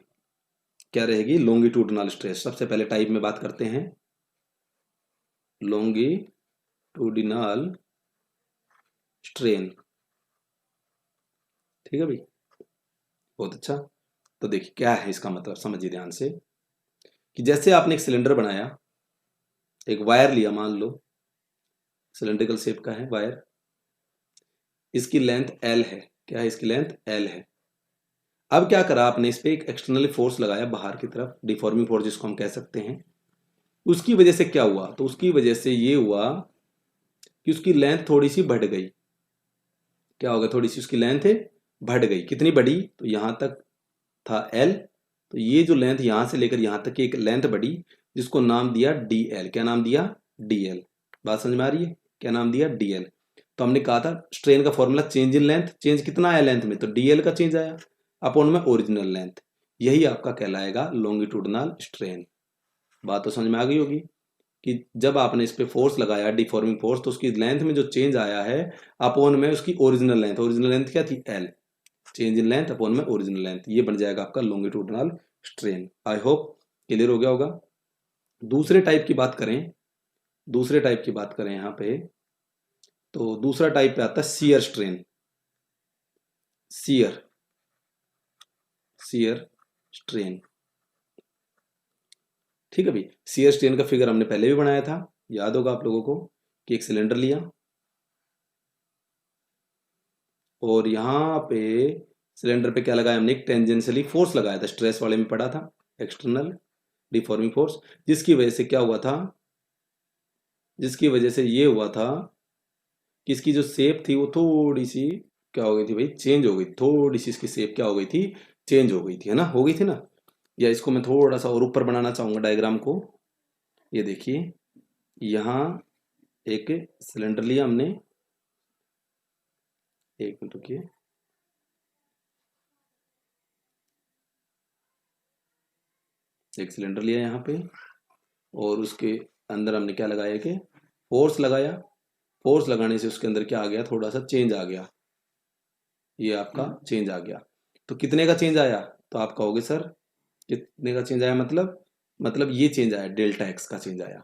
क्या रहेगी, लॉन्गिट्यूडनल स्ट्रेस। सबसे पहले टाइप में बात करते हैं, लॉन्गिट्यूडनल स्ट्रेन। ठीक है भाई, बहुत अच्छा। तो देखिए क्या है इसका मतलब, समझिए ध्यान से, कि जैसे आपने एक सिलेंडर बनाया, एक वायर लिया, मान लो सिलेंड्रिकल शेप का है वायर, इसकी लेंथ L है, क्या है, इसकी लेंथ L है। अब क्या करा आपने, इस पे एक एक्सटर्नल फोर्स लगाया बाहर की तरफ, डिफॉर्मिंग फोर्स जिसको हम कह सकते हैं। उसकी वजह से क्या हुआ, तो उसकी वजह से ये हुआ कि उसकी लेंथ थोड़ी सी बढ़ गई। क्या हो गया, थोड़ी सी उसकी लेंथ बढ़ गई। कितनी बढ़ी, तो यहां तक था L, तो ये जो लेंथ यहां से लेकर यहां तक की एक लेंथ बढ़ी, जिसको नाम दिया DL। क्या नाम दिया, DL। बात समझ में आ रही है, क्या नाम दिया, DL। तो हमने कहा था स्ट्रेन का formula change in length, change कितना आया लेंथ में, तो DL का चेंज आया अपॉन में ओरिजिनल लेंथ। यही आपका कहलाएगा लॉन्गिट्यूडनल स्ट्रेन। बात तो समझ में आ गई होगी कि जब आपने इस पे फोर्स लगाया डिफॉर्मिंग फोर्स, तो उसकी लेंथ में जो चेंज आया है अपॉन में उसकी ओरिजिनल लेंथ, ओरिजिनल लेंथ क्या थी, L। Change in length upon में ओरिजिनल लेंथ, ये बन जाएगा आपका longitudinal strain. I hope clear हो गया होगा। दूसरे टाइप की बात करें, दूसरे टाइप की बात करें यहाँ पे, तो दूसरा टाइप पे आता है shear strain. Shear, shear strain, ठीक है भाई। शियर स्ट्रेन का फिगर हमने पहले भी बनाया था, याद होगा आप लोगों को, कि एक सिलेंडर लिया और यहाँ पे सिलेंडर पे क्या लगाया हमने, एक टेंजेंशियली फोर्स लगाया था, स्ट्रेस वाले में पढ़ा था, एक्सटर्नल डिफॉर्मिंग फोर्स, जिसकी वजह से क्या हुआ था, जिसकी वजह से ये हुआ था कि इसकी जो शेप थी वो थोड़ी सी क्या हो गई थी भाई, चेंज हो गई, थोड़ी सी इसकी शेप क्या हो गई थी, चेंज हो गई थी, है ना, हो गई थी ना। या इसको मैं थोड़ा सा और ऊपर बनाना चाहूंगा डायग्राम को। ये देखिए, यहाँ एक सिलेंडर लिया हमने, एक मिनट रुकिए, एक सिलेंडर लिया यहाँ पे और उसके अंदर हमने क्या लगाया कि फोर्स लगाया। फोर्स लगाने से उसके अंदर क्या आ गया, थोड़ा सा चेंज आ गया, ये आपका चेंज आ गया। तो कितने का चेंज आया, तो आप कहोगे सर कितने का चेंज आया, मतलब ये चेंज आया, डेल्टा एक्स का चेंज आया,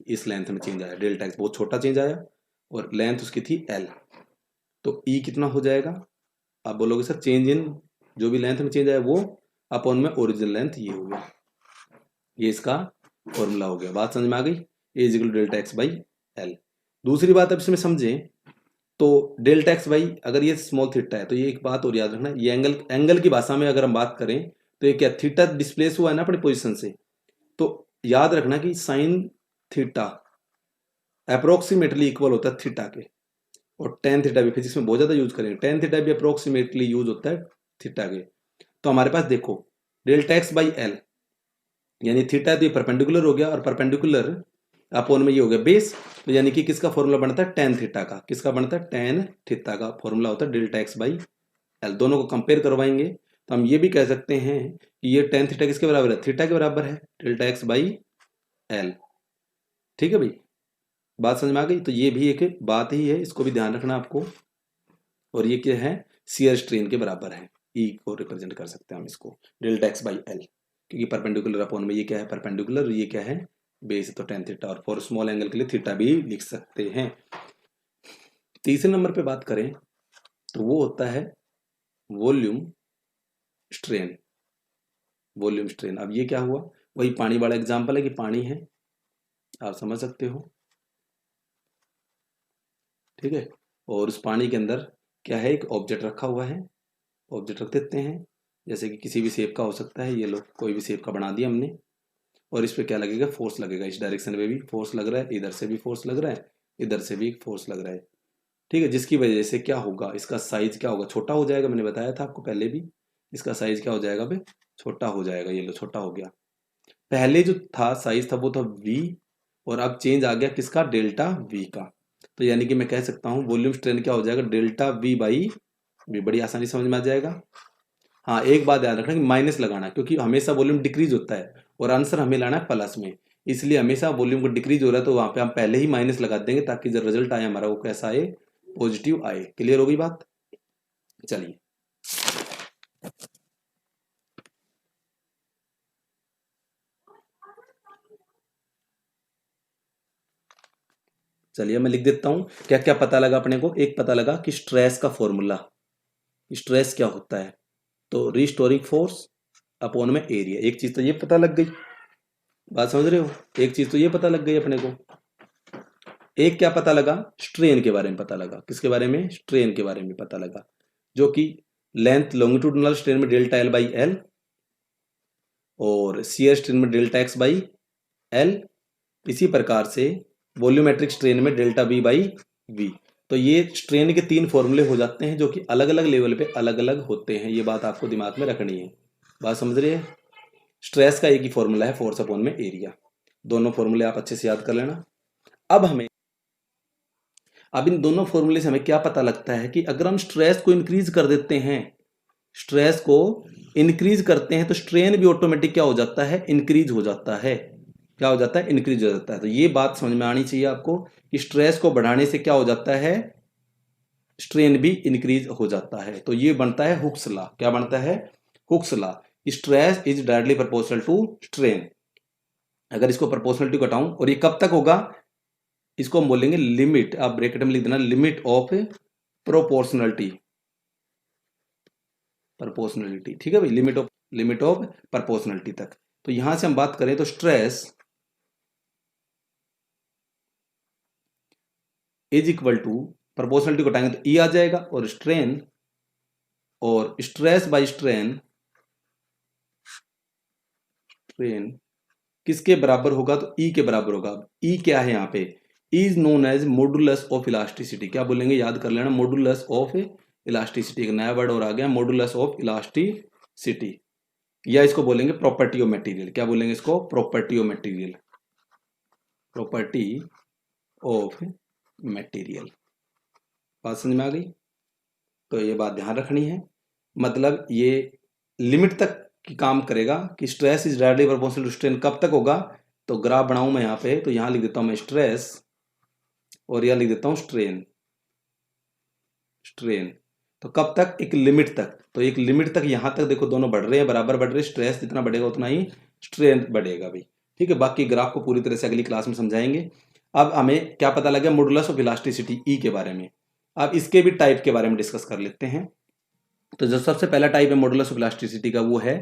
इस लेंथ में चेंज आया, डेल्टा एक्स बहुत छोटा चेंज आया और लेंथ उसकी थी L। तो E कितना हो जाएगा, आप बोलोगे सर चेंज इन जो भी लेंथ में चेंज आया वो अपॉन में ओरिजिनल लेंथ, ये हो गया, ये इसका फॉर्मूला हो गया। बात समझ में आ गई, A is equal to delta X by L. दूसरी बात अब इसमें समझें, तो डेल्टा एक्स बाई, अगर ये स्मॉल थीटा है तो ये एक बात और याद रखना, ये एंगल की भाषा में अगर हम बात करें तो ये क्या, थीटा डिस्प्लेस हुआ है ना अपनी पोजीशन से, तो याद रखना कि साइन थीटा अप्रोक्सीमेटली इक्वल होता है थीटा के, और टेन थीटा भी फिजिक्स में बहुत ज्यादा यूज करेंगे, टेन थीटा भी अप्रोक्सीमेटली यूज होता है थीटा के। तो हमारे पास देखो डेल्टा एक्स बाई एल, यानी थीटा तो ये परपेंडिकुलर हो गया और परपेंडिकुलर अपॉन में ये हो गया बेस, तो यानी कि किसका फॉर्मूला बनता है, टेन थीटा का, किसका बनता है, टेन थीटा का फॉर्मूला होता है डेल्टा एक्स बाई एल। दोनों को कंपेयर करवाएंगे तो हम ये भी कह सकते हैं कि ये टेन थीटा किसके बराबर है, थीटा के बराबर है, डेल्टा एक्स बाई एल। ठीक है भाई, बात समझ में आ गई। तो ये भी एक बात ही है, इसको भी ध्यान रखना आपको। और ये क्या है, शियर स्ट्रेन के बराबर है, ई को रिप्रेजेंट कर सकते हैं हम इसको डेल्टा एक्स बाई एल, क्योंकि परपेंडिकुलर अपॉन में ये क्या है, परपेंडिकुलर, ये क्या है बेस, तो टेन थीटा, और फॉर स्मॉल एंगल के लिए थीटा भी लिख सकते हैं। तीसरे नंबर पे बात करें तो वो होता है वॉल्यूम स्ट्रेन। वॉल्यूम स्ट्रेन, अब ये क्या हुआ, वही पानी वाला एग्जांपल है कि पानी है, आप समझ सकते हो, ठीक है, और उस पानी के अंदर क्या है, एक ऑब्जेक्ट रखा हुआ है, ऑब्जेक्ट रख देते हैं, जैसे कि किसी भी शेप का हो सकता है, ये लो कोई भी शेप का बना दिया हमने, और इस पे क्या लगेगा, फोर्स लगेगा, इस डायरेक्शन में भी फोर्स लग रहा है, इधर से भी फोर्स लग रहा है, इधर से भी फोर्स लग रहा है, ठीक है, जिसकी वजह से क्या होगा, इसका साइज क्या होगा, छोटा हो जाएगा, मैंने बताया था आपको पहले भी, इसका साइज क्या हो जाएगा भाई, छोटा हो जाएगा, ये लो छोटा हो गया। पहले जो था साइज था वो था V, और अब चेंज आ गया किसका, डेल्टा V का। तो यानी कि मैं कह सकता हूँ वॉल्यूम स्ट्रेन क्या हो जाएगा, डेल्टा V बाई V, बड़ी आसानी समझ में आ जाएगा। हाँ, एक बात याद रखना कि माइनस लगाना, क्योंकि हमेशा वॉल्यूम डिक्रीज होता है और आंसर हमें लाना है प्लस में, इसलिए हमेशा वॉल्यूम को डिक्रीज हो रहा है तो वहां पे हम पहले ही माइनस लगा देंगे, ताकि जो रिजल्ट आए हमारा वो कैसा आए, पॉजिटिव आए। क्लियर होगी बात, चलिए चलिए मैं लिख देता हूं क्या क्या पता लगा अपने को। एक पता लगा कि स्ट्रेस का फॉर्मूला, स्ट्रेस क्या होता है, तो रिस्टोरिंग फोर्स अपॉन में एरिया, एक चीज तो ये पता लग गई, बात समझ रहे हो, एक चीज तो ये पता लग गई अपने को। एक क्या पता लगा, स्ट्रेन के बारे में पता लगा, किसके बारे में, स्ट्रेन के बारे में पता लगा। जो कि लेंथ लॉन्गिट्यूडिनल स्ट्रेन में डेल्टा एल बाई एल और शियर स्ट्रेन में डेल्टा एक्स बाई एल, इसी प्रकार से वॉल्यूमेट्रिक स्ट्रेन में डेल्टा बी बाई वी। तो ये स्ट्रेन के 3 फॉर्मूले हो जाते हैं जो कि अलग अलग लेवल पे अलग अलग होते हैं। ये बात आपको दिमाग में रखनी है। बात समझ रहे हैं? स्ट्रेस का एक ही फॉर्मूला है, फोर्स अपॉन में एरिया। दोनों फॉर्मूले आप अच्छे से याद कर लेना। अब इन दोनों फॉर्मूले से हमें क्या पता लगता है कि अगर हम स्ट्रेस को इंक्रीज कर देते हैं, स्ट्रेस को इंक्रीज करते हैं तो स्ट्रेन भी ऑटोमेटिक क्या हो जाता है, इंक्रीज हो जाता है। क्या हो जाता है, इंक्रीज हो जाता है। तो ये बात समझ में आनी चाहिए आपको कि स्ट्रेस को बढ़ाने से क्या हो जाता है, स्ट्रेन भी इंक्रीज हो जाता है। तो ये बनता है हुक्स लॉ। क्या बनता है, Hooke's law. Stress is directly proportional to strain. अगर इसको प्रोपोर्शनलिटी को हटाऊं, और ये कब तक होगा, इसको हम बोलेंगे लिमिट, आप ब्रैकेट में लिख देना लिमिट ऑफ प्रोपोर्शनलिटी। प्रोपोर्शनलिटी, ठीक है भाई, लिमिट ऑफ प्रोपोर्शनलिटी तक। तो यहां से हम बात करें तो stress is equal to, proportionality को हटाएंगे तो ई आ जाएगा, और स्ट्रेन और स्ट्रेस बाय स्ट्रेन, स्ट्रेन किसके बराबर होगा, तो ई के बराबर होगा। ई क्या है यहाँ पे, is known as modulus of elasticity. क्या बोलेंगे, याद कर लेना, मॉडुलस ऑफ इलास्टिसिटी। एक नया वर्ड और आ गया, मॉडुलस ऑफ इलास्टिसिटी, या इसको बोलेंगे प्रॉपर्टी ऑफ मटेरियल। क्या बोलेंगे इसको, property of material, property of material. बात समझ में आ गई? तो ये बात ध्यान रखनी है। मतलब ये लिमिट तक की काम करेगा कि stress is directly proportional to strain. कब तक होगा, तो ग्राफ बनाऊं मैं यहाँ पे, तो यहां लिख देता हूं मैं स्ट्रेस, और यहां लिख देता हूं स्ट्रेन। स्ट्रेन तो कब तक, एक लिमिट तक। तो एक लिमिट तक यहां तक देखो दोनों बढ़ रहे हैं, बराबर बढ़ रहे हैं। स्ट्रेस जितना बढ़ेगा उतना ही स्ट्रेन बढ़ेगा भाई। ठीक है, बाकी ग्राफ को पूरी तरह से अगली क्लास में समझाएंगे। अब हमें क्या पता लगा मॉडुलस ऑफ इलास्टिसिटी ई के बारे में। अब इसके भी टाइप के बारे में डिस्कस कर लेते हैं। तो जो सबसे पहला टाइप है मॉडुलस ऑफ इलास्टिसिटी का, वो है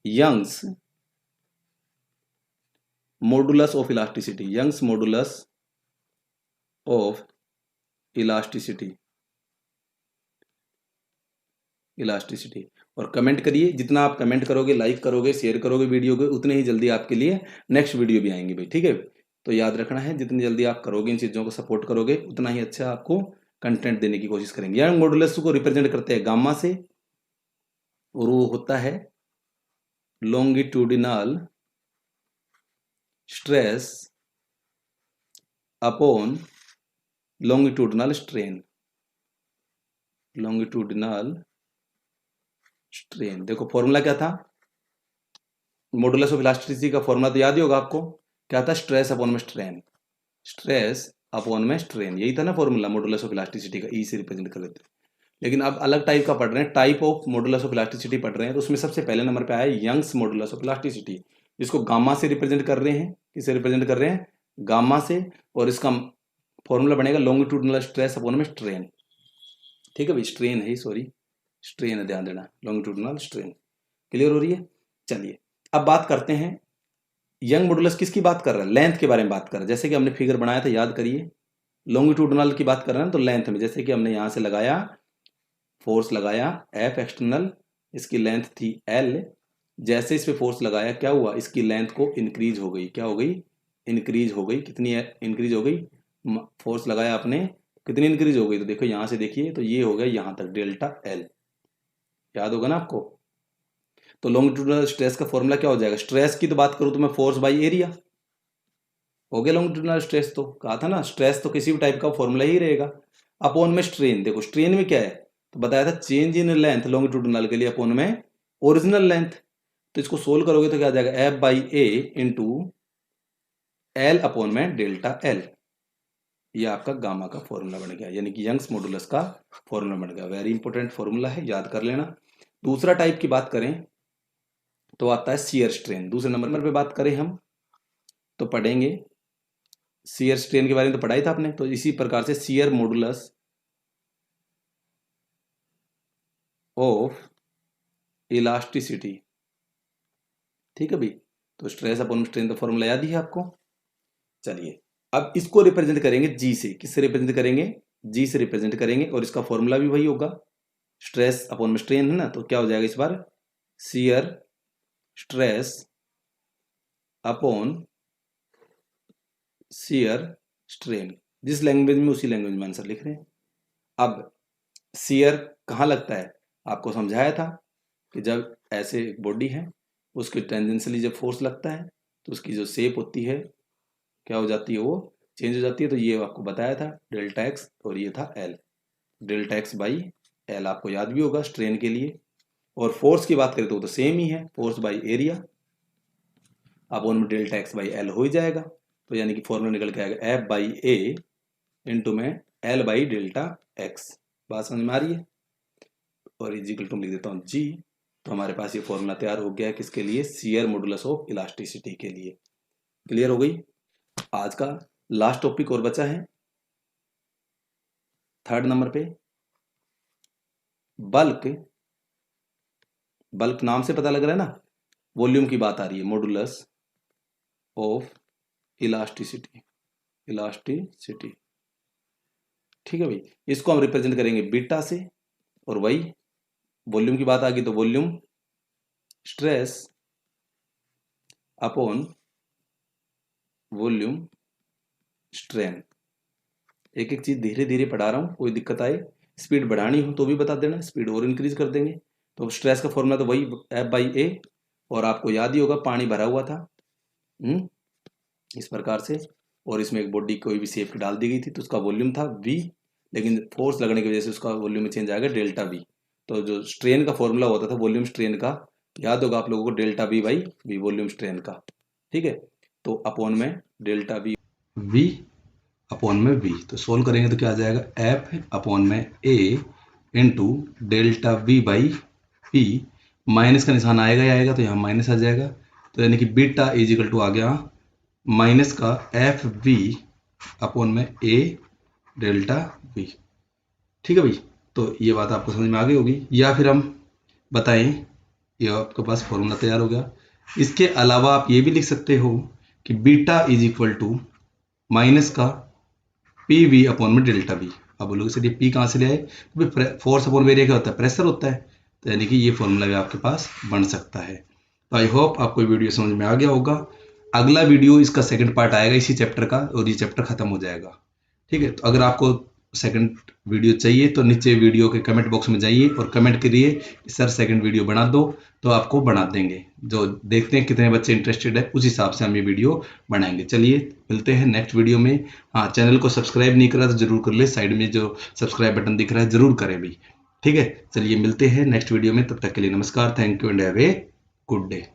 Young's modulus of elasticity. Young's modulus of elasticity, elasticity. और कमेंट करिए, जितना आप कमेंट करोगे, लाइक करोगे, शेयर करोगे वीडियो को, उतने ही जल्दी आपके लिए नेक्स्ट वीडियो भी आएंगे भाई। ठीक है, तो याद रखना है, जितनी जल्दी आप करोगे, इन चीजों को सपोर्ट करोगे, उतना ही अच्छा आपको कंटेंट देने की कोशिश करेंगे। यंग मॉडुलस को रिप्रेजेंट करते हैं गामा से, और वो होता है longitudinal stress upon longitudinal strain. Longitudinal strain, देखो फॉर्मूला क्या था, मॉडुलस ऑफ इलास्टिसिटी का फॉर्मूला तो याद ही होगा आपको। क्या था, स्ट्रेस अपॉन में स्ट्रेन। स्ट्रेस अपॉन में स्ट्रेन, यही था ना फॉर्मूला मॉडुलस ऑफ इलास्टिसिटी का, ई से रिप्रेजेंट कर देते हैं। लेकिन अब अलग टाइप का पढ़ रहे हैं, type of modulus of elasticity पढ़ रहे हैं, तो उसमें सबसे पहले नंबर पे आया यंग्स मॉडुलस ऑफ इलास्टिसिटी, जिसको गामा से रिप्रेजेंट कर रहे हैं। किसे रिप्रेजेंट कर रहे हैं, गामा से। और इसका फॉर्मूला बनेगा लॉन्गिट्यूडिनल स्ट्रेस अपॉन में स्ट्रेन। ठीक है भाई, स्ट्रेन है, सॉरी स्ट्रेन है, ध्यान देना, लॉन्गिट्यूडिनल स्ट्रेन। क्लियर हो रही है? चलिए अब बात करते हैं, यंग मॉडुलस किसकी बात कर रहा है, लेंथ के बारे में बात कर रहा है। जैसे कि हमने फिगर बनाया था, याद करिए, लॉन्गिट्यूडिनल की बात कर रहे हैं तो लेंथ में, जैसे कि हमने यहां से लगाया, फोर्स लगाया एफ एक्सटर्नल, इसकी लेंथ थी एल। जैसे इस पे फोर्स लगाया, क्या हुआ, इसकी लेंथ को इंक्रीज हो गई। क्या हो गई, इंक्रीज हो गई। कितनी इंक्रीज हो गई, फोर्स लगाया आपने, कितनी इंक्रीज हो गई, तो देखो यहां से देखिए, तो ये हो गया यहां तक डेल्टा एल। याद होगा ना आपको। तो लॉन्गिट्यूडिनल स्ट्रेस का फॉर्मूला क्या हो जाएगा, स्ट्रेस की तो बात करूं तो मैं फोर्स बाई एरिया हो गया। लॉन्गिट्यूडिनल स्ट्रेस तो कहा था ना, स्ट्रेस तो किसी भी टाइप का फॉर्मूला ही रहेगा। अपॉन में स्ट्रेन, देखो स्ट्रेन में क्या है, तो बताया था चेंज इन लेंथ लॉन्गिट्यूडिनल के लिए अपॉन में ओरिजिनल लेंथ। तो इसको सोल्व करोगे तो क्या आ जाएगा, F by A into L upon में डेल्टा एल। ये आपका गामा का फॉर्मूला बन गया, यानी कि यंग्स मॉडुलस का फॉर्मूला बन गया। वेरी इंपॉर्टेंट फॉर्मूला है, याद कर लेना। दूसरा टाइप की बात करें तो आता है शियर स्ट्रेन। दूसरे नंबर पे बात करें हम तो पढ़ेंगे शियर स्ट्रेन के बारे में, तो पढ़ाई था आपने। तो इसी प्रकार से शियर मॉडुलस ऑफ इलास्टिसिटी। ठीक है भाई, तो स्ट्रेस अपॉन स्ट्रेन का फॉर्मूला याद ही है आपको। चलिए अब इसको रिप्रेजेंट करेंगे जी से। किससे रिप्रेजेंट करेंगे, जी से रिप्रेजेंट करेंगे, और इसका फॉर्मूला भी वही होगा, स्ट्रेस अपॉन में स्ट्रेन है ना, तो क्या हो जाएगा इस बार, shear stress upon shear strain. जिस लैंग्वेज में उसी लैंग्वेज में आंसर लिख रहे हैं। अब शियर कहाँ लगता है, आपको समझाया था कि जब ऐसे एक बॉडी है उसकी टेंजेंशियली जब फोर्स लगता है तो उसकी जो शेप होती है क्या हो जाती है, वो चेंज हो जाती है। तो ये आपको बताया था डेल्टा एक्स और ये था L, delta X by L आपको याद भी होगा स्ट्रेन के लिए। और फोर्स की बात करें तो वो तो सेम ही है, फोर्स बाई एरिया अपॉन में डेल्टा एक्स बाई एल हो ही जाएगा। तो यानी कि फॉर्मूला निकल के आएगा एफ बाई ए इंटू में एल बाई डेल्टा एक्स। बात समझ में आ रही है। और इजिकल टू लिख देता हूँ जी। तो हमारे पास ये फॉर्मूला तैयार हो गया है किसके लिए, शियर मॉडुलस ऑफ इलास्टिसिटी के लिए। क्लियर हो गई। आज का लास्ट टॉपिक और बचा है 3rd नंबर पे, बल्क। बल्क नाम से पता लग रहा है ना, वॉल्यूम की बात आ रही है, मॉडुलस ऑफ इलास्टिसिटी, इलास्टिसिटी। ठीक है भाई, इसको हम रिप्रेजेंट करेंगे बीटा से, और वही वॉल्यूम की बात आ गई तो volume stress upon volume strain. एक एक चीज धीरे धीरे पढ़ा रहा हूं, कोई दिक्कत आए स्पीड बढ़ानी हो तो भी बता देना, स्पीड और इंक्रीज कर देंगे। तो स्ट्रेस का फॉर्मूला तो वही एफ बाई ए, और आपको याद ही होगा पानी भरा हुआ था इस प्रकार से, और इसमें एक बॉडी कोई भी शेप की डाल दी गई थी तो उसका वॉल्यूम था वी, लेकिन फोर्स लगने की वजह से उसका वॉल्यूम में चेंज आएगा डेल्टा वी। तो जो स्ट्रेन का फॉर्मूला होता था वॉल्यूम स्ट्रेन का, याद होगा आप लोगों को, delta V by V volume strain का। ठीक है, तो अपॉन में डेल्टा वी वी अपॉन में वी, तो सोल्व करेंगे तो क्या आ जाएगा, एफ अपॉन में A into delta V by P. Minus का निशान आएगा ही आएगा तो यहाँ माइनस आ जाएगा, तो यानी कि बीटा इज इक्वल टू आ गया माइनस का एफ वी अपॉन में ए डेल्टा वी। ठीक है भाई, तो ये बात आपको समझ में आ गई होगी। या फिर हम बताएं, ये आपके पास फॉर्मूला तैयार हो गया। इसके अलावा आप ये भी लिख सकते हो कि beta is equal to minus का पी वी अपॉन में डेल्टा वी। अब बोलोगे सर ये पी कहाँ से ले आए, तो फोर्स अपॉन एरिया क्या होता है, प्रेशर होता है। तो यानी कि ये फॉर्मूला भी आपके पास बन सकता है। तो आई होप आपको वीडियो समझ में आ गया होगा। अगला वीडियो इसका सेकंड पार्ट आएगा इसी चैप्टर का, और ये चैप्टर खत्म हो जाएगा। ठीक है, तो अगर आपको सेकंड वीडियो चाहिए तो नीचे वीडियो के कमेंट बॉक्स में जाइए और कमेंट करिए कि सर सेकंड वीडियो बना दो, तो आपको बना देंगे। जो देखते हैं कितने बच्चे इंटरेस्टेड है उस हिसाब से हम ये वीडियो बनाएंगे। चलिए मिलते हैं नेक्स्ट वीडियो में। हाँ, चैनल को सब्सक्राइब नहीं करा तो जरूर कर ले, साइड में जो सब्सक्राइब बटन दिख रहा है जरूर करें भी। ठीक है, चलिए मिलते हैं नेक्स्ट वीडियो में, तब तक के लिए नमस्कार, thank you and have a good day.